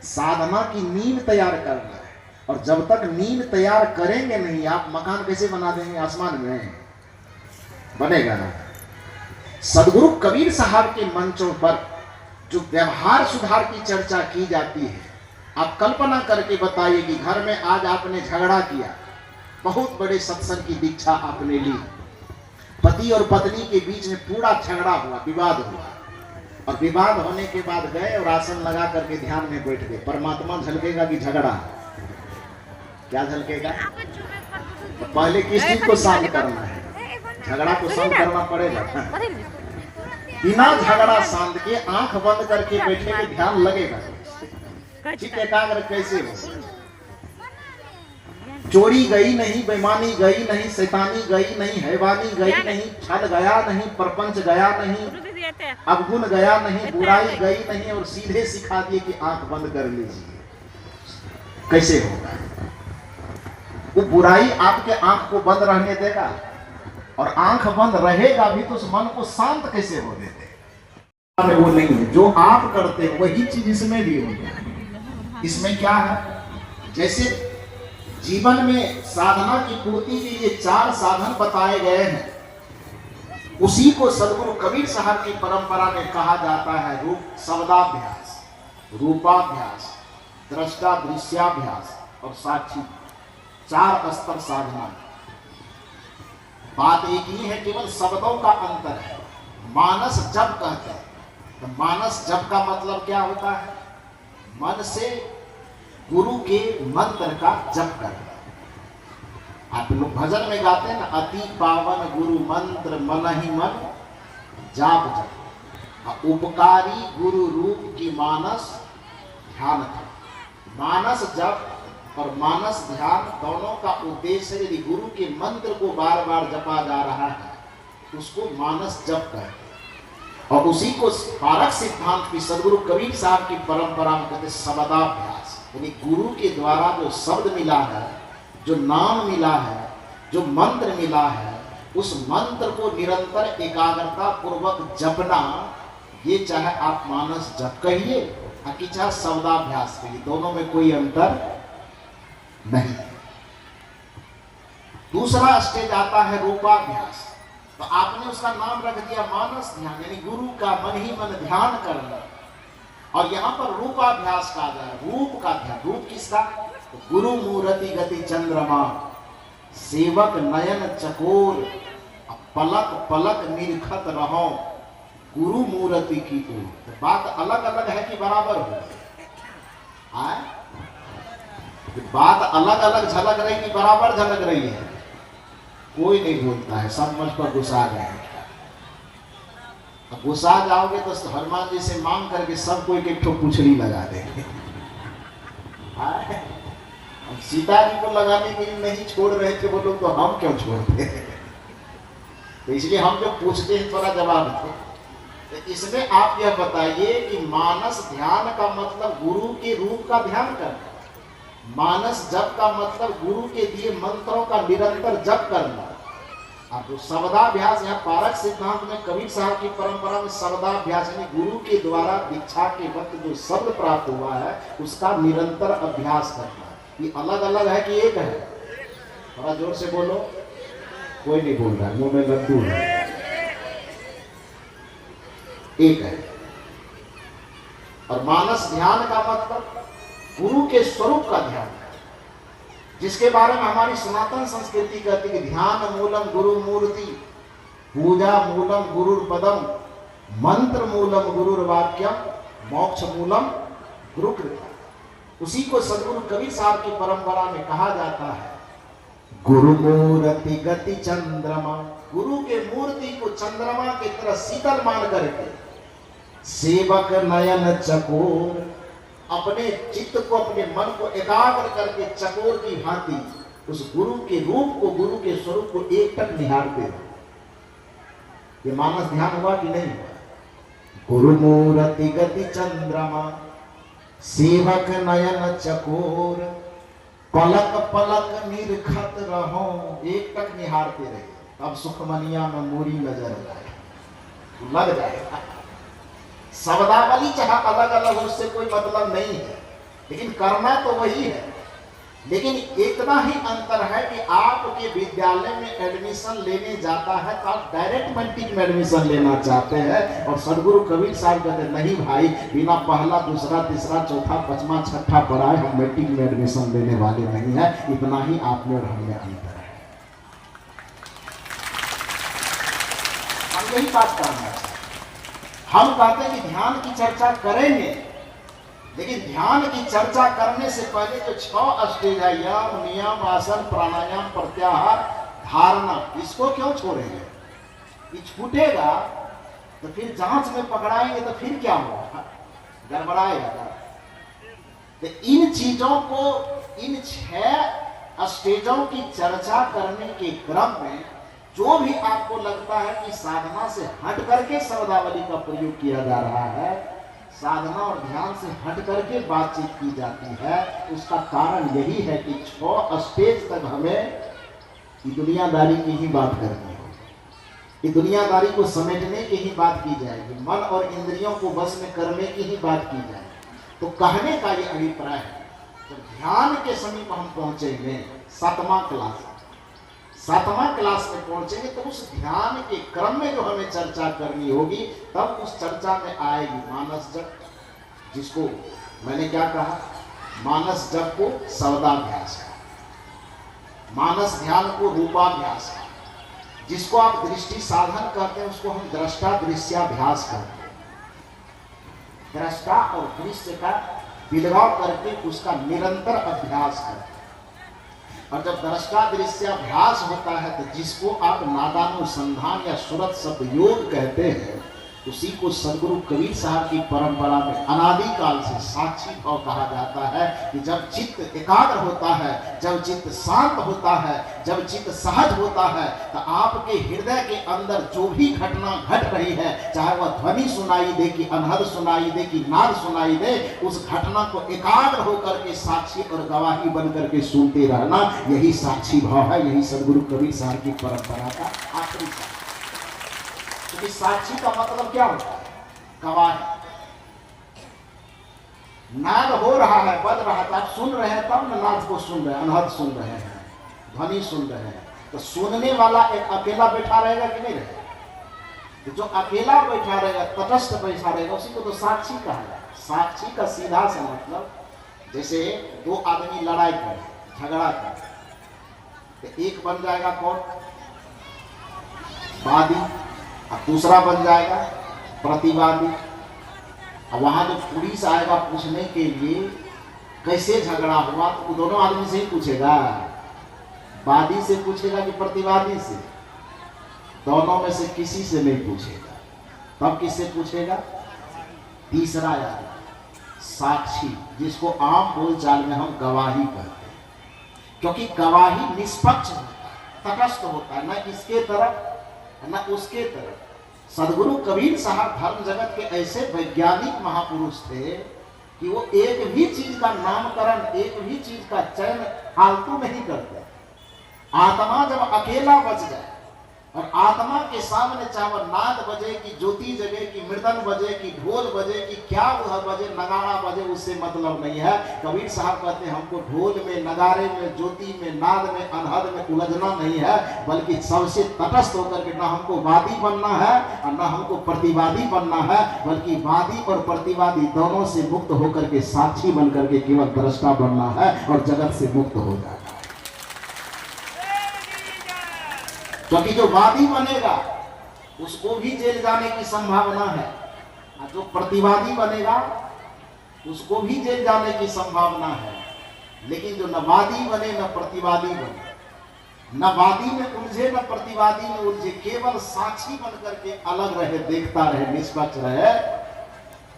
साधना की नींव तैयार करना है। और जब तक नींव तैयार करेंगे नहीं, आप मकान कैसे बना देंगे? आसमान में बनेगा ना। सदगुरु कबीर साहब के मंचों पर जो व्यवहार सुधार की चर्चा की जाती है, आप कल्पना करके बताइए कि घर में आज आपने झगड़ा किया, बहुत बड़े सत्संग की दीक्षा आपने ली, पति और पत्नी के बीच में पूरा झगड़ा हुआ, विवाद हुआ, और विवाद होने के बाद गए और आसन लगा करके ध्यान में बैठ गए। परमात्मा झलकेगा कि झगड़ा? क्या झलकेगा? तो पहले किस चीज को शांत करना है? झगड़ा को शांत करना पड़ेगा। बिना झगड़ा शांत के आंख बंद करके बैठे में ध्यान लगेगा। चित्त एकाग्र कैसे हो? चोरी गई नहीं, बेईमानी गई नहीं, शैतानी गई नहीं, हैवानी गई नहीं, छल गया नहीं, प्रपंच गया नहीं, अवगुण गया नहीं, बुराई गई नहीं, और सीधे सिखा दिए कि आंख बंद कर लीजिए। कैसे होगा? वो बुराई आपके आंख को बंद रहने देगा? और आंख बंद रहेगा भी तो उस मन को शांत कैसे हो देते? वो नहीं है। जो आप करते हैं वही चीज इसमें भी होगा। इसमें क्या है? जैसे जीवन में साधना की पूर्ति के लिए 4 साधन बताए गए हैं, उसी को सदगुरु कबीर साहब की परंपरा में कहा जाता है रूप शब्दाभ्यास, रूपाभ्यास, दृष्टा दृश्याभ्यास और साक्षी। 4 स्तर साधना। बात एक ही है, केवल शब्दों का अंतर है। मानस जप कहते हैं, तो मानस जप का मतलब क्या होता है? मन से गुरु के मंत्र का जप करना। आप लोग भजन में गाते हैं ना, अति पावन गुरु मंत्र मन ही मन जाप जप, उपकारी गुरु रूप की मानस ध्यान था। मानस जप और मानस ध्यान दोनों का उद्देश्य, यदि गुरु के मंत्र को बार बार जपा जा रहा है उसको मानस जप कहते हैं। और उसी को पारक सिद्धांत की सदगुरु कबीर साहब की परंपरा में कहते शब्दाभ्यास। यानी गुरु के द्वारा जो शब्द मिला है, जो नाम मिला है, जो मंत्र मिला है, उस मंत्र को निरंतर एकाग्रता पूर्वक जपना। ये चाहे आप मानस जप कहिए कि चाहे शब्दाभ्यास कहिए, दोनों में कोई अंतर नहीं। दूसरा स्टेज आता है रूपाभ्यास। तो आपने उसका नाम रख दिया मानस ध्यान, यानी गुरु का मन ही मन ध्यान करना। और यहाँ पर रूपाभ्यास कहा जा रहा है, रूप का ध्यान। रूप किसका? तो गुरु मूर्ति गति चंद्रमा, सेवक नयन चकोर, पलक पलक निरखत रहो गुरु मूर्ति की ओर। तो बात अलग अलग है कि बराबर हो? बात अलग अलग झलक रही कि बराबर झलक रही है? कोई नहीं बोलता है, सब मुझ पर गुस्सा गए। अब गुस्सा जाओगे तो हनुमान जी से मांग करके सबको एक ठो पूछड़ी लगा देंगे। अब सीता जी को लगाने के लिए नहीं छोड़ रहे थे वो लोग, तो हम क्यों छोड़ते? तो इसलिए हम जो पूछते हैं थोड़ा जवाब दो। तो इसमें आप यह बताइए कि मानस ध्यान का मतलब गुरु के रूप का ध्यान करना, मानस जप का मतलब गुरु के दिए मंत्रों का निरंतर जप करना। अब जो शब्दाभ्यास, यहाँ पारक सिद्धांत में कबीर साहब की परंपरा में शब्दाभ्यास यानी गुरु के द्वारा दीक्षा के वक्त जो शब्द प्राप्त हुआ है उसका निरंतर अभ्यास करना। ये अलग अलग है कि एक है? थोड़ा जोर से बोलो। कोई नहीं बोल रहा, मुंह में लड्डू है। एक है। और मानस ध्यान का मतलब गुरु के स्वरूप का ध्यान, जिसके बारे में हमारी सनातन संस्कृति कहती है कि ध्यान मूलम गुरु मूर्ति, पूजा मूलम गुरुर पदम, मंत्र मूलम गुरुर वाक्यम, मोक्ष मूलम गुरु कृपा। उसी को सदगुरु कबीर साहब की परंपरा में कहा जाता है गुरु मूर्ति गति चंद्रमा। गुरु के मूर्ति को चंद्रमा की तरह शीतल मान करके, सेवक नयन चकोर, अपने चित्त को, अपने मन को एकाग्र करके चकोर की भांति उस गुरु के रूप को, गुरु के स्वरूप को एकटक निहारते हो। ये मानस ध्यान हुआ कि नहीं हुआ? गुरु मूर्ति गति चंद्रमा, सेवक नयन चकोर, पलक पलक निरखत रहो, एकटक निहारते रहे। तब सुखमनिया में मूरी नजर लग जाएगा। शब्दावली चाहे अलग अलग हो, उससे कोई मतलब नहीं है, लेकिन करना तो वही है। लेकिन इतना ही अंतर है कि आपके विद्यालय में एडमिशन लेने जाता है तो आप डायरेक्ट मैट्रिक में एडमिशन लेना चाहते हैं, और सदगुरु कबीर साहब कहते नहीं भाई, बिना पहला दूसरा तीसरा चौथा पांचवा छठा पढ़ाए हम मैट्रिक में एडमिशन लेने वाले नहीं है। इतना ही आप में और हमें अंतर है। हम यही बात करना है। हम कहते हैं कि ध्यान की चर्चा करेंगे लेकिन ध्यान की चर्चा करने से पहले जो 6 स्टेज है, यम, नियम, आसन, प्राणायाम, प्रत्याहार, धारणा, इसको क्यों छोड़ेंगे? ये छूटेगा तो फिर जांच में पकड़ाएंगे तो फिर क्या होगा? गड़बड़ाएगा। तो इन चीजों को, इन 6 स्टेजों की चर्चा करने के क्रम में जो भी आपको लगता है कि साधना से हट करके शब्दावली का प्रयोग किया जा रहा है, साधना और ध्यान से हट करके बातचीत की जाती है, उसका कारण यही है कि 6 स्टेज तक हमें दुनियादारी की ही बात करनी होगी। दुनियादारी को समेटने की ही बात की जाएगी, मन और इंद्रियों को बस में करने की ही बात की जाएगी। तो कहने का ये अभिप्राय है, जब ध्यान के समीप हम पहुंचेंगे, 7वां क्लास में पहुंचेंगे, तो उस ध्यान के क्रम में जो हमें चर्चा करनी होगी, तब उस चर्चा में आएगी मानस जप, जिसको मैंने क्या कहा, मानस जप को शब्दाभ्यास का, मानस ध्यान को रूपाभ्यास का, जिसको आप दृष्टि साधन कहते हैं उसको हम दृष्टा दृश्याभ्यास कहते हैं। दृष्टा और दृश्य का विलगाव करके उसका निरंतर अभ्यास करते हैं। और जब दृष्टा दृश्याभ्यास होता है तो जिसको आप नादानुसंधान या सुरत शब्द योग कहते हैं, उसी को सदगुरु कबीर साहब की परंपरा में अनादिकाल से साक्षी भाव कहा जाता है कि जब चित्त एकाग्र होता है, जब चित्त शांत होता है, जब चित्त सहज होता है, तो आपके हृदय के अंदर जो भी घटना घट रही है, चाहे वह ध्वनि सुनाई दे कि अनहद सुनाई दे कि नाद सुनाई दे, उस घटना को एकाग्र होकर के साक्षी और गवाही बन करके सुनते रहना, यही साक्षी भाव है। यही सदगुरु कबीर साहब की परंपरा का आखिरी साक्षी। क्योंकि साक्षी का मतलब क्या होता है? गवाही। नाद हो रहा है, बज रहा है, आप सुन रहे हैं, तब न नाद को सुन रहे हैं, अनहद सुन रहे हैं, ध्वनि सुन रहे हैं, तो सुनने वाला एक अकेला बैठा रहेगा कि नहीं रहेगा? तो जो अकेला बैठा रहेगा, तटस्थ बैठा रहेगा, उसी को तो साक्षी कहा है। साक्षी का सीधा सा मतलब, जैसे 2 आदमी लड़ाई करे, झगड़ा करे, तो एक बन जाएगा कौन? वादी, और दूसरा बन जाएगा प्रतिवादी। और वहां जो पुलिस आएगा पूछने के लिए कैसे झगड़ा हुआ, तो दोनों आदमी से ही पूछेगा, वादी से पूछेगा कि प्रतिवादी से? दोनों में से किसी से नहीं पूछेगा। तब किससे पूछेगा? तीसरा आदमी, साक्षी, जिसको आम बोलचाल में हम गवाही कहते हैं। क्योंकि गवाही निष्पक्ष होता है, तटस्थ होता है, न इसके तरफ न उसके तरफ। सदगुरु कबीर साहब धर्म जगत के ऐसे वैज्ञानिक महापुरुष थे कि वो एक भी चीज का नामकरण, एक भी चीज का चयन फालतू नहीं करते। आत्मा जब अकेला बच जाए और आत्मा के सामने चाहे वह नाद बजे कि ज्योति जगे कि मृदंग बजे कि ढोल बजे कि क्या वह बजे, नगाड़ा बजे, उससे मतलब नहीं है। कबीर साहब कहते हैं हमको ढोल में, नगाड़े में, ज्योति में, नाद में, अनहद में उलझना नहीं है, बल्कि सबसे तटस्थ होकर के ना हमको वादी बनना है और ना हमको प्रतिवादी बनना है, बल्कि वादी और प्रतिवादी दोनों से मुक्त होकर के साक्षी बन करके केवल दृष्टा बनना है और जगत से मुक्त हो जाना है। क्योंकि जो वादी बनेगा उसको भी जेल जाने की संभावना है, और जो प्रतिवादी बनेगा उसको भी जेल जाने की संभावना है। लेकिन जो न वादी बने न प्रतिवादी बने, न वादी में उलझे न प्रतिवादी में उलझे, केवल साक्षी बन करके अलग रहे, देखता रहे, निष्पक्ष रहे,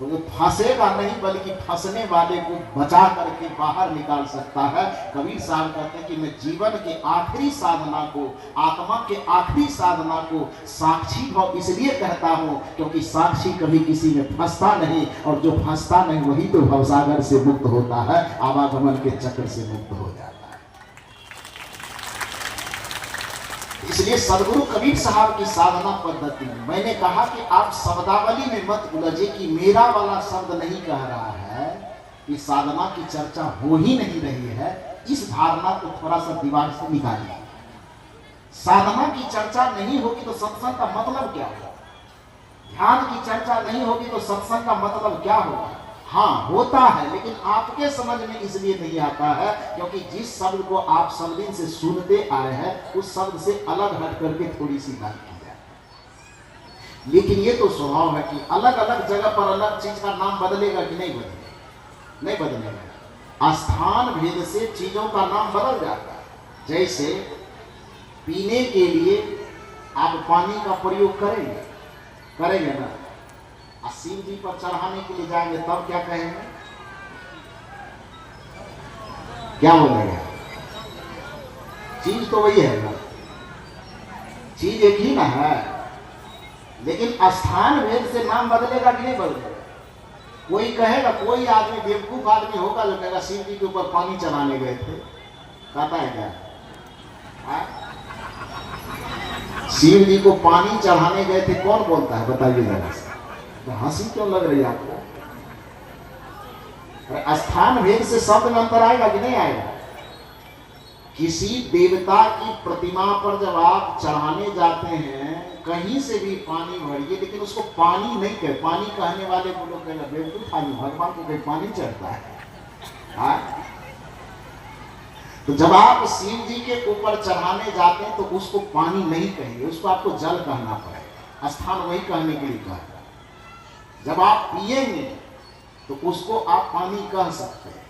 तो वो फंसेगा नहीं, बल्कि फंसने वाले को बचा करके बाहर निकाल सकता है। कबीर साहब कहते हैं कि मैं जीवन के आखिरी साधना को, आत्मा के आखिरी साधना को साक्षी भाव इसलिए कहता हूँ क्योंकि साक्षी कभी किसी में फंसता नहीं, और जो फंसता नहीं वही तो भवसागर से मुक्त होता है, आवागमन के चक्र से मुक्त हो जाता है। इसलिए सदगुरु कबीर साहब की साधना पद्धति में मैंने कहा कि आप शब्दावली में मत उलझे कि मेरा वाला शब्द नहीं कह रहा है कि साधना की चर्चा हो ही नहीं रही है। इस धारणा को थोड़ा सा दिमाग से निकालिए। साधना की चर्चा नहीं होगी तो सत्संग का मतलब क्या होगा? ध्यान की चर्चा नहीं होगी तो सत्संग का मतलब क्या होगा? हाँ, होता है, लेकिन आपके समझ में इसलिए नहीं आता है क्योंकि जिस शब्द को आप सब दिन से सुनते आए हैं उस शब्द से अलग हट करके थोड़ी सी बात की जाए। लेकिन ये तो स्वभाव है कि अलग अलग जगह पर अलग चीज का नाम बदलेगा कि नहीं बदलेगा? नहीं बदलेगा। स्थान भेद से चीजों का नाम बदल जाता है। जैसे पीने के लिए आप पानी का प्रयोग करेंगे ना, और शिव जी पर चढ़ाने के लिए जाएंगे तब क्या कहेंगे, क्या बोलेंगे? चीज तो वही है ना, चीज एक ही ना है, लेकिन स्थान भेद से नाम बदलेगा कि नहीं बदलेगा? कोई कहेगा, कोई आदमी बेवकूफ आदमी होगा जो कहेगा शिव जी के ऊपर पानी चढ़ाने गए थे, कहता है क्या? शिव जी को पानी चढ़ाने गए थे, कौन बोलता है बताइए जरा से? तो हंसी क्यों लग रही है आपको? स्थान भेद से शब्द में अंतर आएगा कि नहीं आएगा? किसी देवता की प्रतिमा पर जब आप चढ़ाने जाते हैं, कहीं से भी पानी भरिए, लेकिन उसको पानी नहीं कहे। पानी कहने वाले को लोग कहेंगे बेवकूफ आदमी, भगवान को कहीं पानी चढ़ता है? तो जब आप शिव जी के ऊपर चढ़ाने जाते हैं तो उसको पानी नहीं कहेंगे, उसको आपको जल कहना पड़ेगा। स्थान वही कहने के लिए कहा। जब आप पिएंगे तो उसको आप पानी कह सकते हैं।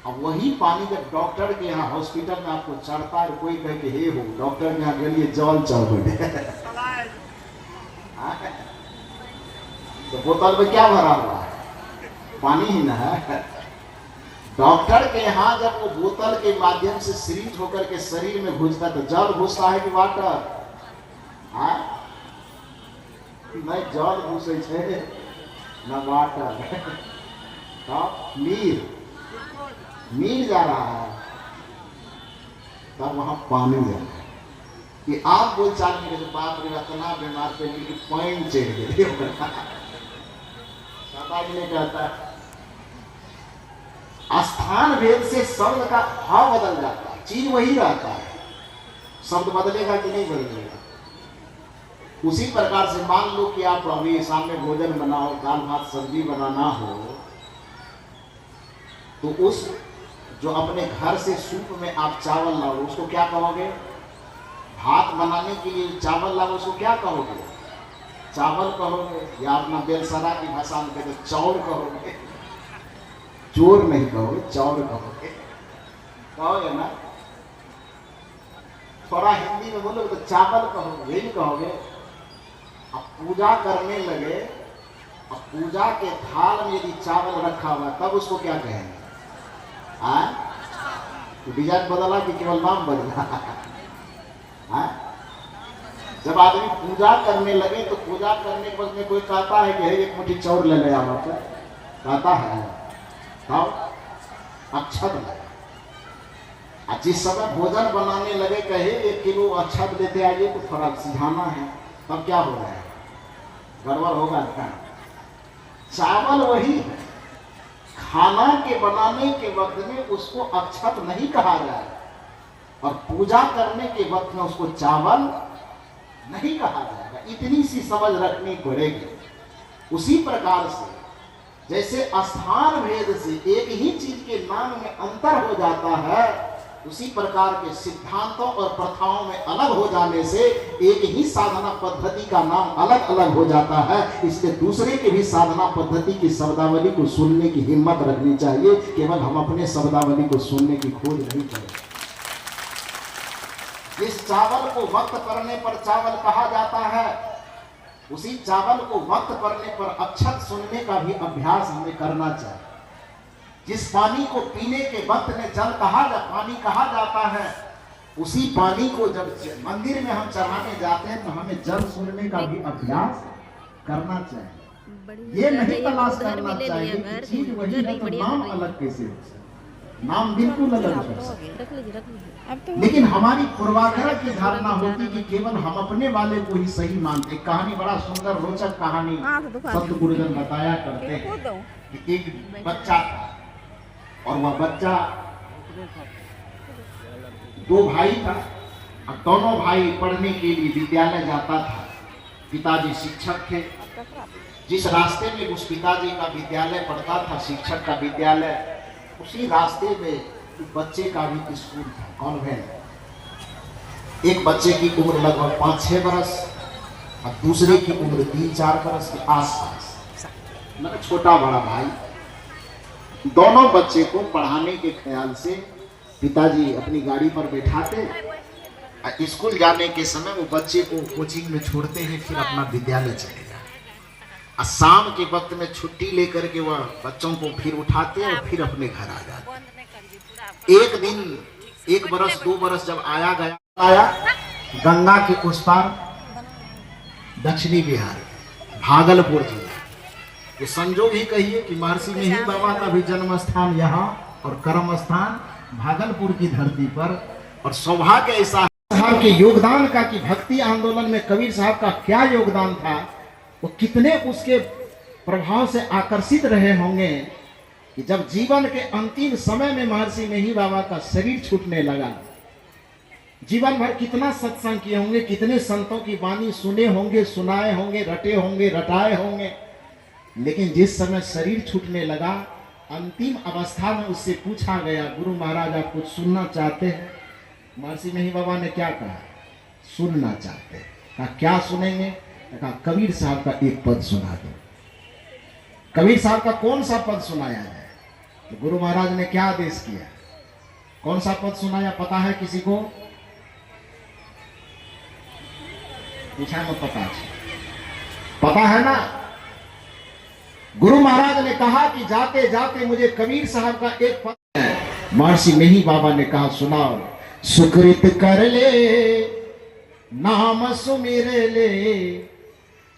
अब वही पानी जब डॉक्टर के यहाँ हॉस्पिटल में आपको चढ़ता है, कोई कहे कि हे हो डॉक्टर के यहाँ के लिए जल चढ़ तो बोतल में क्या भरा हुआ है? पानी ही ना है। डॉक्टर के यहाँ जब वो बोतल के माध्यम से सिरिंज होकर के शरीर में घुसता है तो जल घुसता है कि वाटर? नहीं, जल घुसे छे न वाटर। मीर जा रहा है तब वहां पानी जा रहा है। कि आप बोल चाल मेरे से बाप रे इतना बीमार पे कि पानी चढ़ गए। ने कहता है स्थान भेद से शब्द का भाव बदल जाता है, चीज वही रहता है, शब्द बदलेगा कि नहीं बदलेगा? उसी प्रकार से मान लो कि आप अभी सामने भोजन बनाओ, दाल भात सब्जी बनाना हो, तो उस जो अपने घर से सूप में आप चावल लाओ उसको क्या कहोगे? भात बनाने के लिए चावल लाओ उसको क्या कहोगे? चावल कहोगे, या अपना बेलसरा की भाषा में कहते चौर कहोगे। चोर नहीं कहोगे, चौर कहोगे ना? थोड़ा हिंदी में बोलोगे तो चावल कहोगे, यही कहोगे। अब पूजा करने लगे, अब पूजा के थाल में यदि चावल रखा हुआ तब उसको क्या कहेंगे? तो डिजाइन बदला कि केवल नाम बदला? जब आदमी पूजा करने लगे तो पूजा करने के बाद में कोई कहता है कि एक मुट्ठी चौर ले ले आप, कहता है तब अक्षत लगा। जिस समय भोजन बनाने लगे कहे 1 किलो अक्षत लेते आइए तो थोड़ा सिझाना है, तब क्या हो रहा है? गड़बड़ होगा क्या? चावल वही है, खाना के बनाने के वक्त में उसको अक्षत नहीं कहा जाए और पूजा करने के वक्त में उसको चावल नहीं कहा जाएगा। इतनी सी समझ रखनी पड़ेगी। उसी प्रकार से जैसे स्थान भेद से एक ही चीज के नाम में अंतर हो जाता है, उसी प्रकार के सिद्धांतों और प्रथाओं में अलग हो जाने से एक ही साधना पद्धति का नाम अलग अलग हो जाता है। इसलिए दूसरे के भी साधना पद्धति की शब्दावली को सुनने की हिम्मत रखनी चाहिए, केवल हम अपने शब्दावली को सुनने की खोज नहीं करें। जिस चावल को वक्त करने पर चावल कहा जाता है, उसी चावल को वक्त करने पर अक्षत सुनने का भी अभ्यास हमें करना चाहिए। जिस पानी को पीने के वक्त में पानी कहा जाता है, उसी पानी को जब मंदिर में हम चढ़ाने जाते हैं तो हमें जल सुनने का भी अभ्यास करना चाहिए। ये नहीं तलाश करना चाहिए कि चीज वही है तो नाम अलग कैसे हो सकता, नाम बिल्कुल अलग हो सकता। लेकिन हमारी पूर्वाग्रह की धारणा होती कि केवल हम अपने वाले को ही सही मानते। कहानी बड़ा सुंदर रोचक कहानी संत गुरुजन बताया करते हैं कि एक बच्चा था और वह बच्चा 2 भाई था और दोनों भाई पढ़ने के लिए विद्यालय जाता था। पिताजी शिक्षक थे। जिस रास्ते में उस पिताजी का विद्यालय पढ़ता था, शिक्षक का विद्यालय, उसी रास्ते में बच्चे का भी स्कूल था, कॉन्वेंट। एक बच्चे की उम्र लगभग 5-6 बरस और दूसरे की उम्र 3-4 बरस के आसपास, मतलब छोटा बड़ा भाई। दोनों बच्चे को पढ़ाने के ख्याल से पिताजी अपनी गाड़ी पर बैठाते, स्कूल जाने के समय वो बच्चे को कोचिंग में छोड़ते हैं, फिर अपना विद्यालय चले जाते। और शाम के वक्त में छुट्टी लेकर के वह बच्चों को फिर उठाते और फिर अपने घर आ जाते। एक दिन 1 बरस 2 बरस जब आया गंगा के उस पार दक्षिणी बिहार भागलपुर जिला, ये संजोग ही कहिए कि महर्षि मेही बाबा का भी जन्म स्थान यहाँ और कर्म स्थान भागलपुर की धरती पर। और सौभाग्य ऐसा साहब के योगदान का कि भक्ति आंदोलन में कबीर साहब का क्या योगदान था, वो कितने उसके प्रभाव से आकर्षित रहे होंगे कि जब जीवन के अंतिम समय में महर्षि मेही बाबा का शरीर छूटने लगा, जीवन भर कितना सत्संग किए होंगे, कितने संतों की वाणी सुने होंगे, सुनाए होंगे, रटे होंगे, रटाए होंगे, लेकिन जिस समय शरीर छूटने लगा, अंतिम अवस्था में उससे पूछा गया, गुरु महाराज आप कुछ सुनना चाहते हैं? महर्षि मेही बाबा ने क्या कहा? सुनना चाहते हैं। कहा क्या सुनेंगे? कहा कबीर साहब का एक पद सुना दो। कबीर साहब का कौन सा पद सुनाया जाए? तो गुरु महाराज ने क्या आदेश किया? कौन सा पद सुनाया पता है किसी को? पूछा मत, पता है ना? गुरु महाराज ने कहा कि जाते जाते मुझे कबीर साहब का एक पद है। महर्षि मेही बाबा ने कहा सुनाओ। सुकृत कर ले नाम सुमिर ले,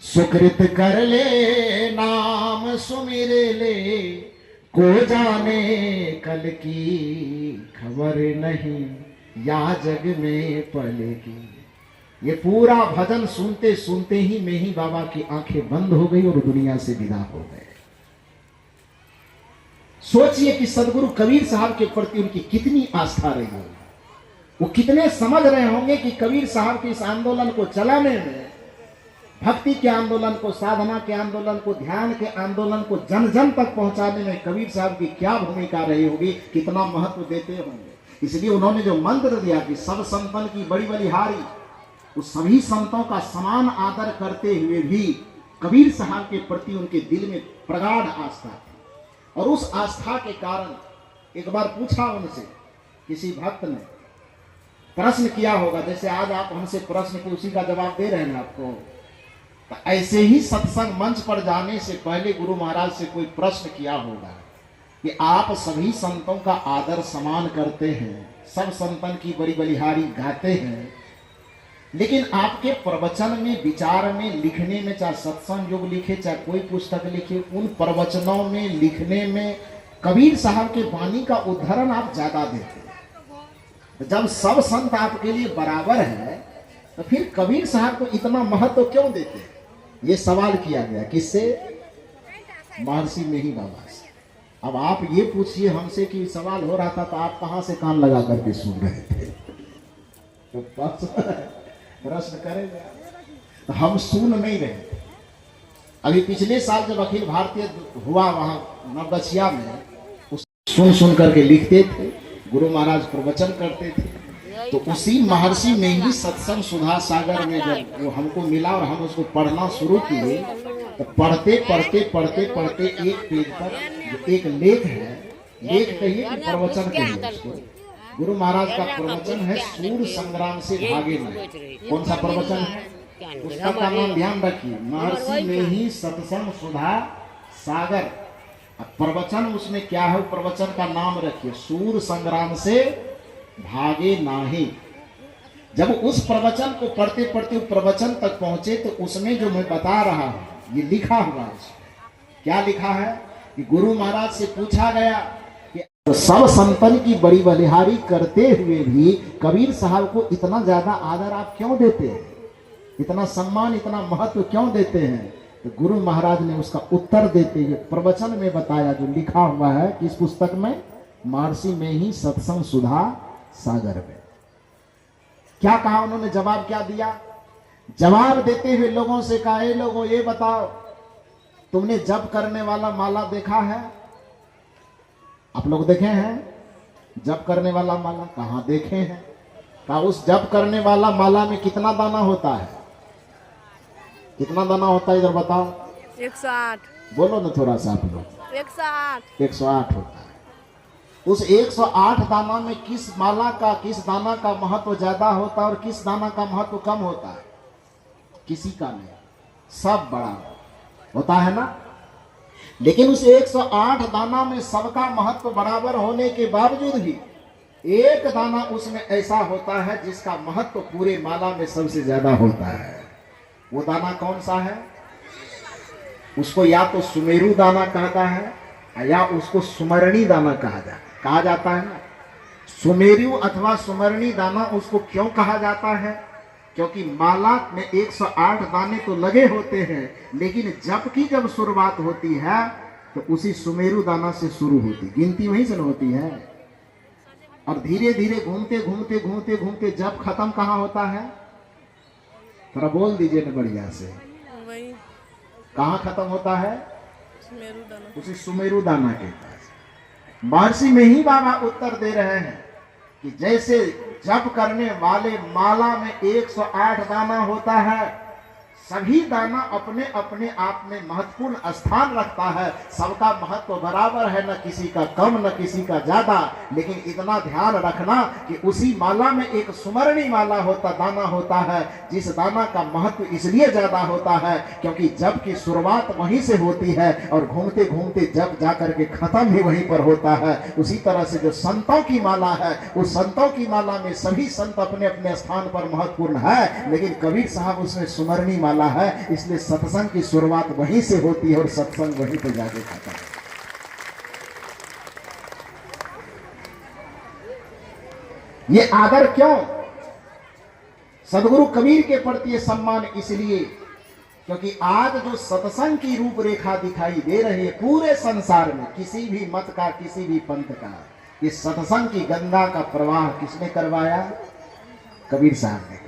सुकृत कर ले नाम सुमिर ले, को जाने कल की खबर नहीं या जग में पलेगी। ये पूरा भजन सुनते सुनते ही मेही बाबा की आंखें बंद हो गई और दुनिया से विदा हो गए। सोचिए कि सदगुरु कबीर साहब के प्रति उनकी कितनी आस्था रही होगी, वो कितने समझ रहे होंगे कि कबीर साहब के इस आंदोलन को चलाने में, भक्ति के आंदोलन को, साधना के आंदोलन को, ध्यान के आंदोलन को जन जन तक पहुंचाने में कबीर साहब की क्या भूमिका रही होगी, कितना महत्व देते होंगे। इसलिए उन्होंने जो मंत्र दिया कि सब संतन की बड़ी बलिहारी, उस सभी संतों का समान आदर करते हुए भी कबीर साहब के प्रति उनके दिल में प्रगाढ़ आस्था थी। और उस आस्था के कारण एक बार पूछा उनसे, किसी भक्त ने प्रश्न किया होगा, जैसे आज आप हमसे प्रश्न के उसी का जवाब दे रहे हैं आपको, तो ऐसे ही सत्संग मंच पर जाने से पहले गुरु महाराज से कोई प्रश्न किया होगा कि आप सभी संतों का आदर सम्मान करते हैं, सब संतन की बड़ी बलिहारी गाते हैं, लेकिन आपके प्रवचन में, विचार में, लिखने में, चाहे सत्संग योग लिखे, चाहे कोई पुस्तक लिखे, उन प्रवचनों में, लिखने में कबीर साहब के वाणी का उदाहरण आप ज्यादा देते हैं। जब सब संत आपके लिए बराबर है तो फिर कबीर साहब को इतना महत्व क्यों देते हैं? ये सवाल किया गया किससे? महर्षि मेही बाबा से। अब आप ये पूछिए हमसे कि सवाल हो रहा था तो आप कहां से कान लगा करके सुन रहे थे? तो प्रश्न करेंगे तो हम सुन नहीं रहे थे। अभी पिछले साल जब अखिल भारतीय हुआ वहां नवगछिया में, उस सुन सुन करके लिखते थे, गुरु महाराज प्रवचन करते थे, तो उसी महर्षि मेही सत्संग सुधा सागर में जब वो हमको मिला और हम उसको पढ़ना शुरू किए, तो पढ़ते पढ़ते पढ़ते पढ़ते एक पेज पर एक लेख है, लेख कहिए कि प्रवचन कहिए उसको, गुरु महाराज का प्रवचन है सूर संग्राम से भागे नहीं। कौन सा प्रवचन है? पुस्तक का नाम ध्यान रखिए, महर्षि मेही सत्संग सुधा सागर। प्रवचन उसमें क्या है, प्रवचन का नाम रखिए, सूर संग्राम से भागे नाही। जब उस प्रवचन को पढ़ते पढ़ते प्रवचन तक पहुंचे तो उसमें जो मैं बता रहा हूं ये लिखा हुआ है। क्या लिखा है कि गुरु महाराज से पूछा गया कि सब संतन की बड़ी बलिहारी करते हुए भी कबीर साहब को इतना ज्यादा आदर आप क्यों देते हैं, इतना सम्मान, इतना महत्व क्यों देते हैं? तो गुरु महाराज ने उसका उत्तर देते हुए प्रवचन में बताया, जो लिखा हुआ है किस पुस्तक में? महर्षि मेही सत्संग सुधा सागर में। क्या कहा उन्होंने? जवाब क्या दिया? जवाब देते हुए लोगों से कहा, ए लोगों ये बताओ, तुमने जप करने वाला माला देखा है? आप लोग देखे हैं जप करने वाला माला? कहाँ देखे हैं? कहा उस जप करने वाला माला में कितना दाना होता है? कितना दाना होता है इधर बताओ? 108। बोलो ना थोड़ा सा आप लोग। 108। 108 होता है। उस 108 दाना में किस माला का, किस दाना का महत्व ज्यादा होता है और किस दाना का महत्व कम होता है? किसी का नहीं, सब बराबर होता है ना। लेकिन उस 108 दाना में सबका महत्व बराबर होने के बावजूद भी एक दाना उसमें ऐसा होता है जिसका महत्व पूरे माला में सबसे ज्यादा होता है। वो दाना कौन सा है? उसको या तो सुमेरु दाना कहता है या उसको सुमरणी दाना कहा जाता है ना। सुमेरु अथवा सुमरणी दाना उसको क्यों कहा जाता है? क्योंकि माला में 108 दाने तो लगे होते हैं, लेकिन जब शुरुआत होती है तो उसी सुमेरु दाना से शुरू होती, गिनती वहीं से होती है। और धीरे धीरे घूमते घूमते घूमते घूमते जब खत्म कहाँ होता है? थोड़ा बोल दीजिए ना बढ़िया से, वही कहाँ खत्म होता है? सुमेरु दाना। उसी सुमेरु दाना के पास। महर्षि में ही बाबा उत्तर दे रहे हैं कि जैसे जप करने वाले माला में 108 दाना होता है, सभी दाना अपने अपने आप में महत्वपूर्ण स्थान रखता है, सबका महत्व बराबर है, न किसी का कम न किसी का ज्यादा। लेकिन इतना ध्यान रखना कि उसी माला में एक सुमरणी माला दाना होता है, जिस दाना का महत्व इसलिए ज्यादा होता है क्योंकि जब की शुरुआत वहीं से होती है और घूमते घूमते जब जाकर के खत्म भी वहीं पर होता है। उसी तरह से जो संतों की माला है, उस संतों की माला में सभी संत अपने अपने स्थान पर महत्वपूर्ण है, लेकिन कबीर साहब उसमें सुमरणी माला है, इसलिए सत्संग की शुरुआत वहीं से होती है और सत्संग वहीं पे जाके खाता है। ये आदर क्यों? सदगुरु कबीर के प्रति ये सम्मान इसलिए क्योंकि आज जो सत्संग की रूपरेखा दिखाई दे रही है पूरे संसार में, किसी भी मत का, किसी भी पंथ का, ये सत्संग की गंगा का प्रवाह किसने करवाया? कबीर साहब ने।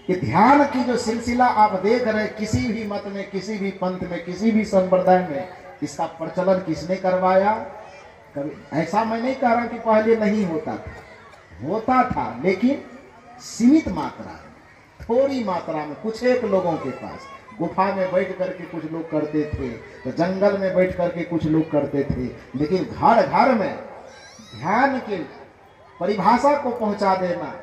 ये ध्यान की जो सिलसिला आप देख रहे हैं, किसी भी मत में, किसी भी पंथ में, किसी भी संप्रदाय में, इसका प्रचलन किसने करवाया? कभी ऐसा मैं नहीं कह रहा कि पहले नहीं होता था, होता था, लेकिन सीमित मात्रा में, थोड़ी मात्रा में, कुछ एक लोगों के पास। गुफा में बैठ करके कुछ लोग करते थे, तो जंगल में बैठ करके कुछ लोग करते थे, लेकिन घर घर में ध्यान की परिभाषा को पहुंचा देना,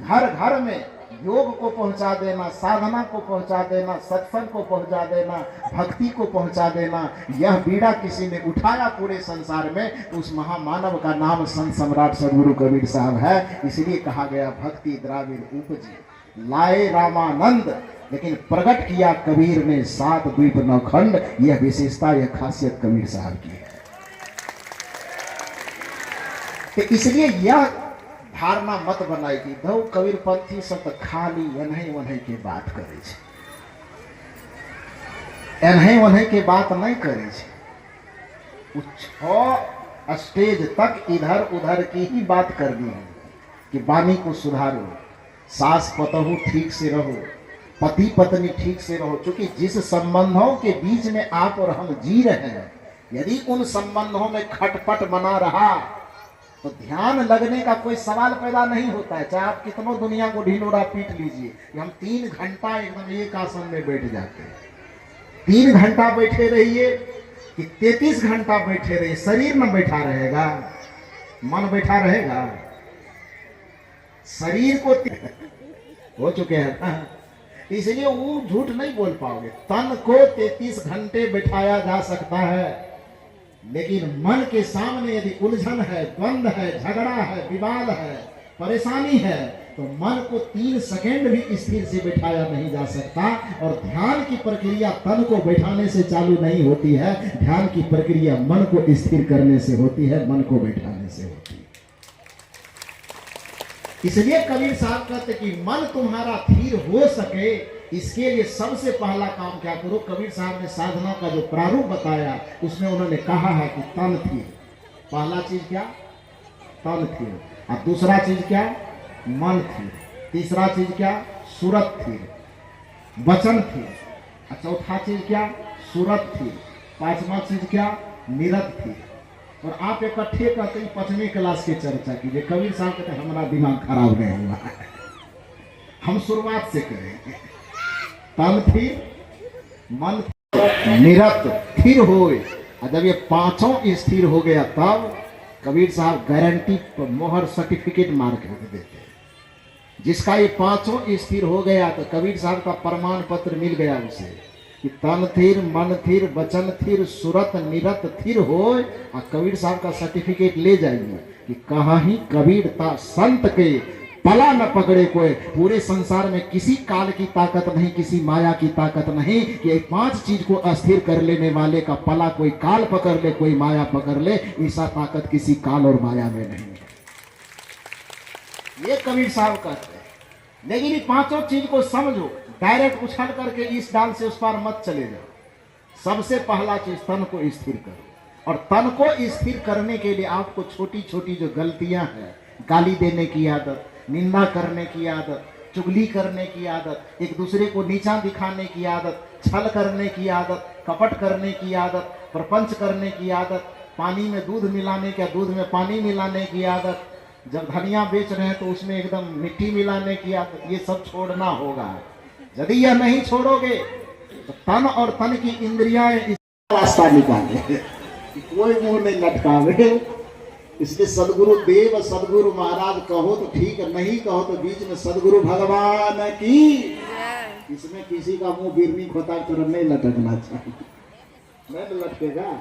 घर घर में योग को पहुंचा देना, साधना को पहुंचा देना, सत्संग को पहुंचा देना, भक्ति को पहुंचा देना, यह बीड़ा किसी ने उठाया पूरे संसार में, तो उस महामानव का नाम संत सम्राट सदगुरु कबीर साहब है। इसलिए कहा गया भक्ति द्राविड़ उपजी लाए रामानंद, लेकिन प्रकट किया कबीर ने 7 द्वीप 9 खंड। यह विशेषता, यह खासियत कबीर साहब की है। तो इसलिए यह धारणा मत बनाई कि धौ कबीर पंथी सब तो खाली एनहे वनहे के बात करे छे, एनहे वनहे के बात नहीं करे छे। 6 स्टेज तक इधर उधर की ही बात करनी है कि वाणी को सुधारो, सास पतहु ठीक से रहो, पति पत्नी ठीक से रहो। क्योंकि जिस संबंधों के बीच में आप और हम जी रहे हैं, यदि उन संबंधों में खटपट बना रहा तो ध्यान लगने का कोई सवाल पैदा नहीं होता है। चाहे आप कितनों दुनिया को ढिंडोरा पीट लीजिए, हम 3 घंटा एकदम एक आसन में बैठ जाते हैं। 3 घंटा बैठे रहिए कि 33 घंटा बैठे रहिए, शरीर न बैठा रहेगा, मन बैठा रहेगा। शरीर को हो चुके हैं, इसलिए वो झूठ नहीं बोल पाओगे। तन को 33 घंटे बैठाया जा सकता है, लेकिन मन के सामने यदि उलझन है, द्वंद है, झगड़ा है, विवाद है, परेशानी है, तो मन को 3 सेकंड भी स्थिर से बैठाया नहीं जा सकता। और ध्यान की प्रक्रिया तन को बैठाने से चालू नहीं होती है, ध्यान की प्रक्रिया मन को स्थिर करने से होती है, मन को बैठाने से होती है। इसलिए कबीर साहब कहते कि मन तुम्हारा स्थिर हो सके, इसके लिए सबसे पहला काम क्या करो। कबीर साहब ने साधना का जो प्रारूप बताया, उसमें उन्होंने कहा है कि तन स्थिर। पहला चीज क्या? तन स्थिर। और दूसरा चीज क्या? मन स्थिर। तीसरा चीज क्या? सूरत स्थिर, वचन स्थिर। और चौथा चीज क्या? सूरत स्थिर। 5वां चीज क्या? निरत स्थिर। और आप इकट्ठे कहते हैं 5वीं क्लास की चर्चा कीजिए। कबीर साहब कहते हैं हमारा दिमाग खराब नहीं हुआ है, हम शुरुआत से करेंगे। तन स्थिर, मन निरत स्थिर होए, और जब ये पांचों स्थिर हो गया तब कबीर साहब गारंटी पर मोहर सर्टिफिकेट मार के देते हैं। जिसका ये पांचों स्थिर हो गया तो कबीर साहब का प्रमाण पत्र मिल गया उसे कि तन थिर, मन थिर, वचन थिर, सुरत निरत थिर हो। और कबीर साहब का सर्टिफिकेट ले जाइए कि कहाँ ही कबीर ता संत के पला न पकड़े कोई। पूरे संसार में किसी काल की ताकत नहीं, किसी माया की ताकत नहीं कि ये पांच चीज को अस्थिर कर लेने वाले का पला कोई काल पकड़ ले, कोई माया पकड़ ले। ऐसा ताकत किसी काल और माया में नहीं है, ये कबीर साहब कहते हैं। लेकिन ये पांचों चीज को समझो, डायरेक्ट उछल करके इस डाल से उस पार मत चले जाओ। सबसे पहला चीज तन को स्थिर करो, और तन को स्थिर करने के लिए आपको छोटी छोटी जो गलतियां हैं, गाली देने की आदत, निंदा करने की आदत, चुगली करने की आदत, एक दूसरे को नीचा दिखाने की आदत, छल करने की आदत, कपट करने की आदत, प्रपंच करने की आदत, पानी में दूध मिलाने का, दूध में पानी मिलाने की आदत, जब धनिया बेच रहे हैं तो उसमें एकदम मिट्टी मिलाने की आदत, ये सब छोड़ना होगा। यदि यह नहीं छोड़ोगे तो तन और तन की इंद्रियां इस रास्ता निकाले कि कोई मुंह नहीं लटकावे। इसलिए सदगुरु देव, सदगुरु महाराज कहो तो ठीक, नहीं कहो तो बीच में सदगुरु भगवान की। इसमें किसी का मुंह बिरनी खोता की तरह नहीं लटकना चाहिए, नहीं लटकेगा।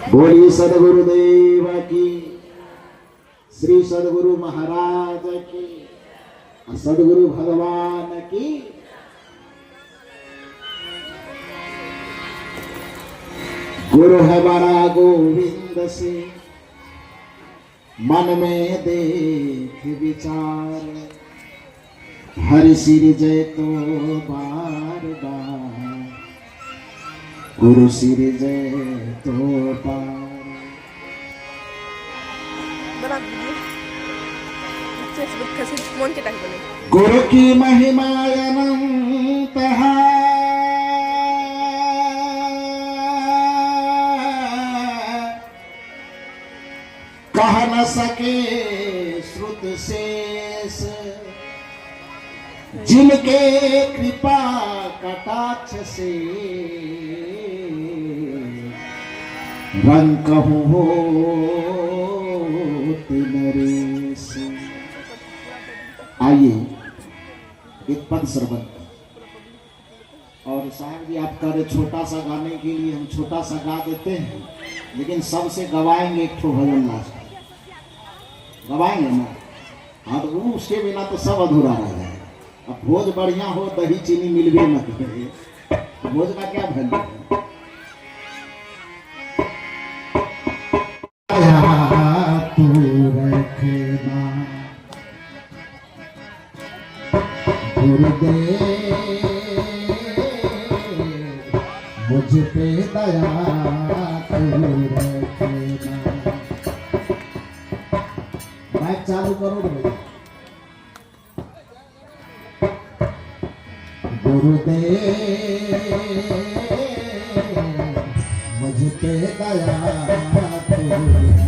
बोलिए सदगुरुदेव की, श्री सदगुरु महाराज की, सदगुरु भगवान की। गुरु है बड़ा गोविंद से मन में देख विचार, हरि सिर जय तो बार बार, गुरु सिर जय तो पार। गुरु की महिमा अनंत है, कह न सके श्रुत शेष, जिनके कृपा कटाक्ष से रंग हो नरेश। आइए एक पद श्रवण। और साहब जी आप कह रहे छोटा सा गाने के लिए, हम छोटा सा गा देते हैं, लेकिन सबसे गवाएंगे एक ठो भजन लास्ट गवाएंगे ना। हाँ तो वो उसके बिना तो सब अधूरा रह जाएगा। अब भोज बढ़िया हो, दही चीनी मिल भी न करे, भोज का क्या भजन है। तू रखना गुरुदेव मुझ पे दया तू रखना। माइक चालू करो भैया। गुरुदेव मुझ पे दया तू रखना।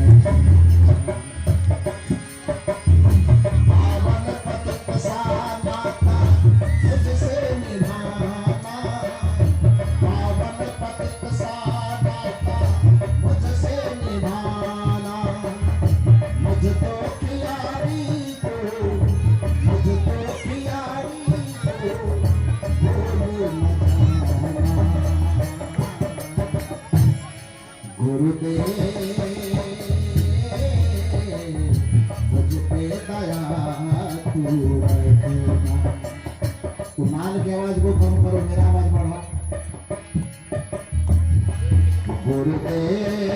कुणाल की आवाज को कम करो, मेरा आवाज बढ़ाओ। गुरुदेव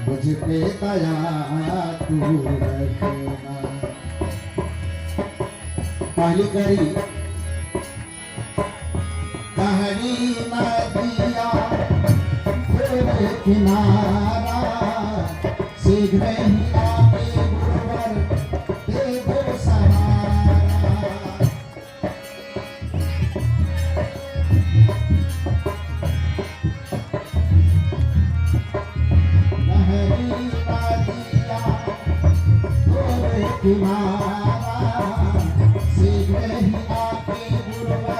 मुझ पे दया तू रखना। पहली कड़ी कहानी नदिया तेरे किनारा, शीघ्र ही आके गुरुवर देवो सहारा। लहरी नदिया तेरे किनारा, शीघ्र ही आके गुरुवर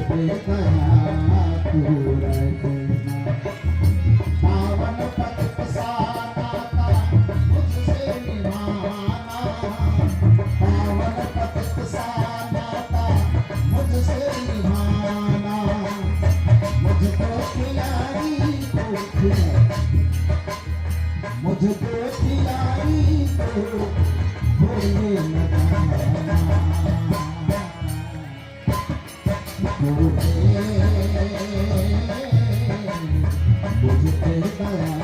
पे दया तू रखना। पावन पथ पसारा मुझसे निभाना, पावन पथ पसारा मुझसे निभाना। मुझको खिलाई तो खिलाई, मुझको खिलाई तो भूले न जाना। मुझ पे दया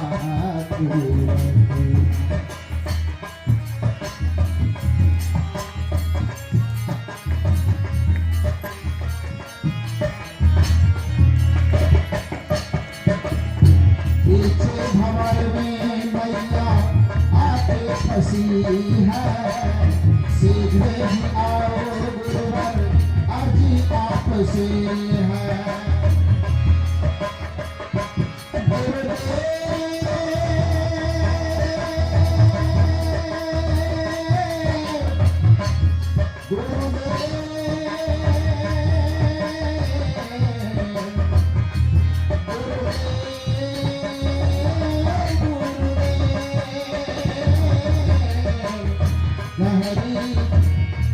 तू रखना। पीछे भंवर में मैया आके फंसी है, सीधे ही आओ गुरुवर अर्जी आपसे है।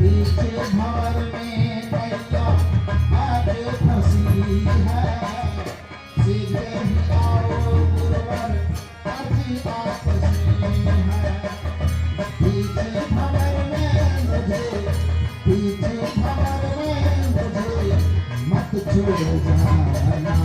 पीछे भंवर में मैया आगे फंसी है, सीधे ही आओ गुरुवर अर्जी आपसे है। पीछे भंवर में मुझे, पीछे भंवर में मुझे मत छोड़ जाना।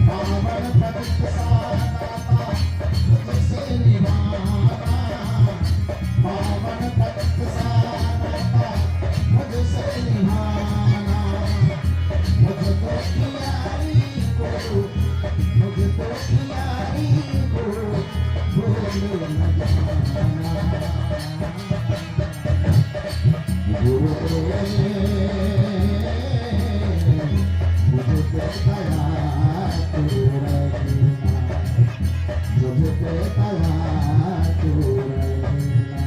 पावन पथ पसारा मुझसे निभाना, पावन पथ पसारा मुझसे निभाना। मुझको खिलाई को, मुझको खिलाई को भूले न जाना। गुरु मुझे पे दया तू रखना, मुझे पे दया तू रखना,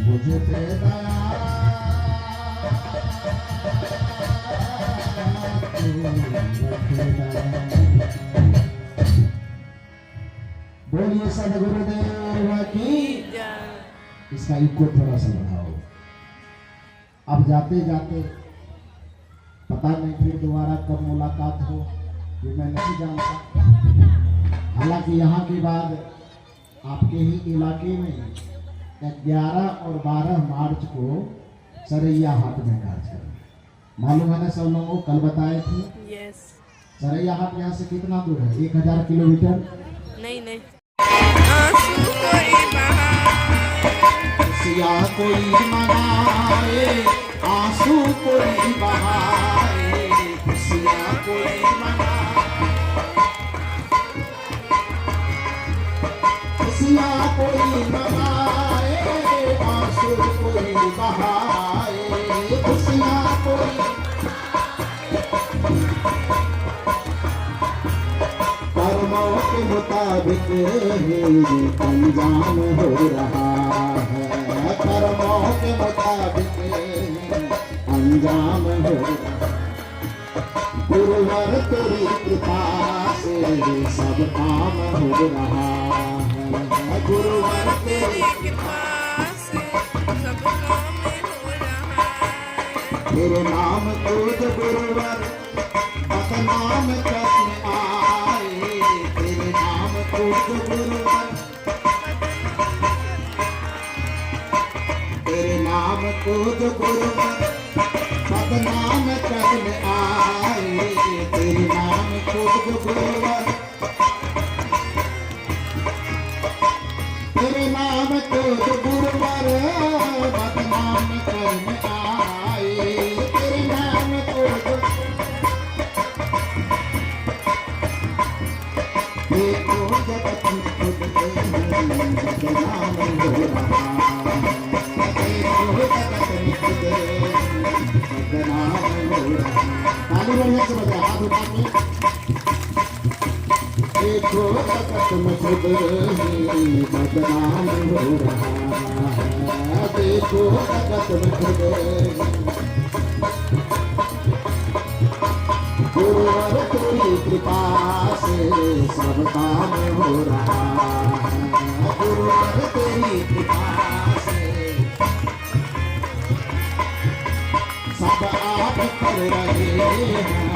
मुझे पे दया तू रखना। बोलिए सदगुरुदेव की। जय। इसका इको थोड़ा सा बढ़ाओ। अब जाते जाते पता नहीं फिर दोबारा कब मुलाकात हो, ये मैं नहीं जानता। हालांकि यहाँ के बाद आपके ही इलाके में 11 और 12 मार्च को सरैया हाट में कार्यक्रम, मालूम है ना सब लोगों को, कल बताए थे। यस। सरैया हाट यहाँ से कितना दूर है? 1000 किलोमीटर। नहीं नहीं। आंसू कोई बहाए, सिया कोई मनाए, आंसू कोई बहाए, सिया कोई मनाए, सिया कोई मनाए, आंसू कोई बहाए, सिया कोई। कर्मों के मुताबिक अंजाम हो रहा है, कर्मों के मुताबिक अंजाम हो रहा है। गुरुवर तेरी कृपा से सब काम हो रहा है, गुरुवर तेरी कृपा से सब काम हो रहा है। तेरे नाम को जो गुरुवर बदनाम करने आए, तेरे नाम को जो गुरुवर, तेरे नाम को जो गुरुवर बदनाम करने आए, तेरे नाम को जो गुरुवर, तेरे नाम को जो गुरुवर बदनाम करने आए, तेरे नाम को जो देखो जगत खुद बदनाम हो रहा है। से बजा हाथ उठा के देखो जगत में खुद ही बदनाम हो रहा है, देखो जगत में खुद गुरुवर तेरी कृपा से सब काम हो रहा है, गुरुवर तेरी कृपा से सब आप कर रहे हैं,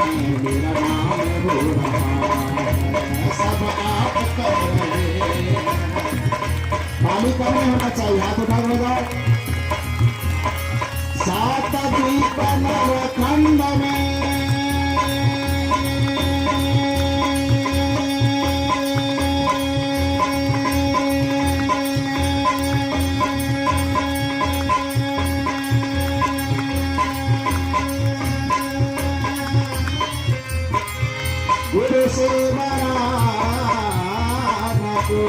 मेरा नाम हो रहा है, सब आप कर रहे हैं। पानी कम नहीं होना चाहिए, हाथ उठा के जाओ। सात द्वीप नवखंड में गुरु से मराना को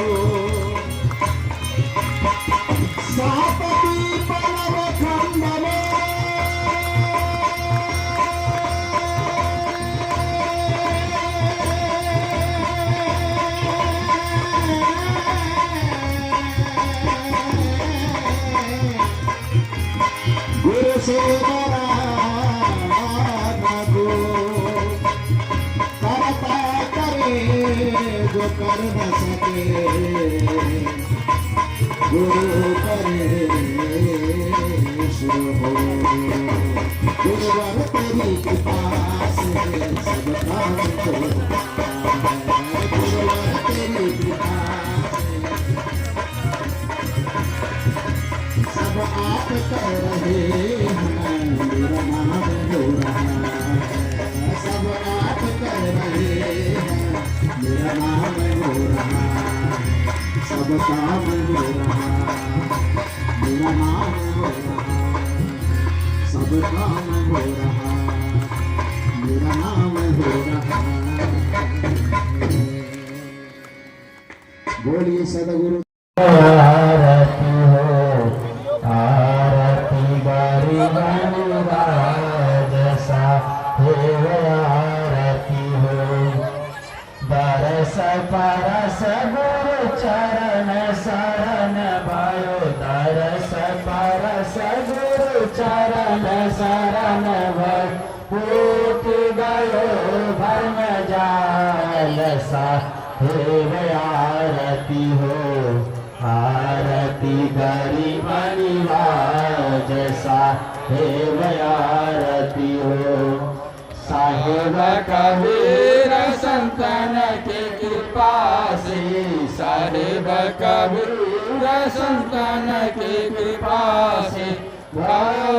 सापति पनव खंड में गुरु से मराना को करता करे जो कर न सके, गुरु करे शुरू हो, गुरुवर तेरी कृपा से सब काम हो रहा है, गुरुवर तेरी कृपा से सब आप कर रहे हैं, मेरा नाम हो रहा है, सब आप कर रहे हैं, मेरा नाम हो रहा है, सब काम हो रहा है, मेरा नाम हो रहा है, सब काम हो रहा है, मेरा नाम हो रहा है। बोलिए सदगुरु आरती हो, आरती बारी जैसा हेव आरती हो, दरस परस गुरु चरण शरण भयो, दरस परस गुरु चरण शरण भयो, फूट गयो भर्म जाल सा हेव आरती हो, आरती गरीब निवाज जैसा हेव आरती हो। साहेब कबीर संतन के कृपा से, साहेब कबीर संतन के कृपा से भयो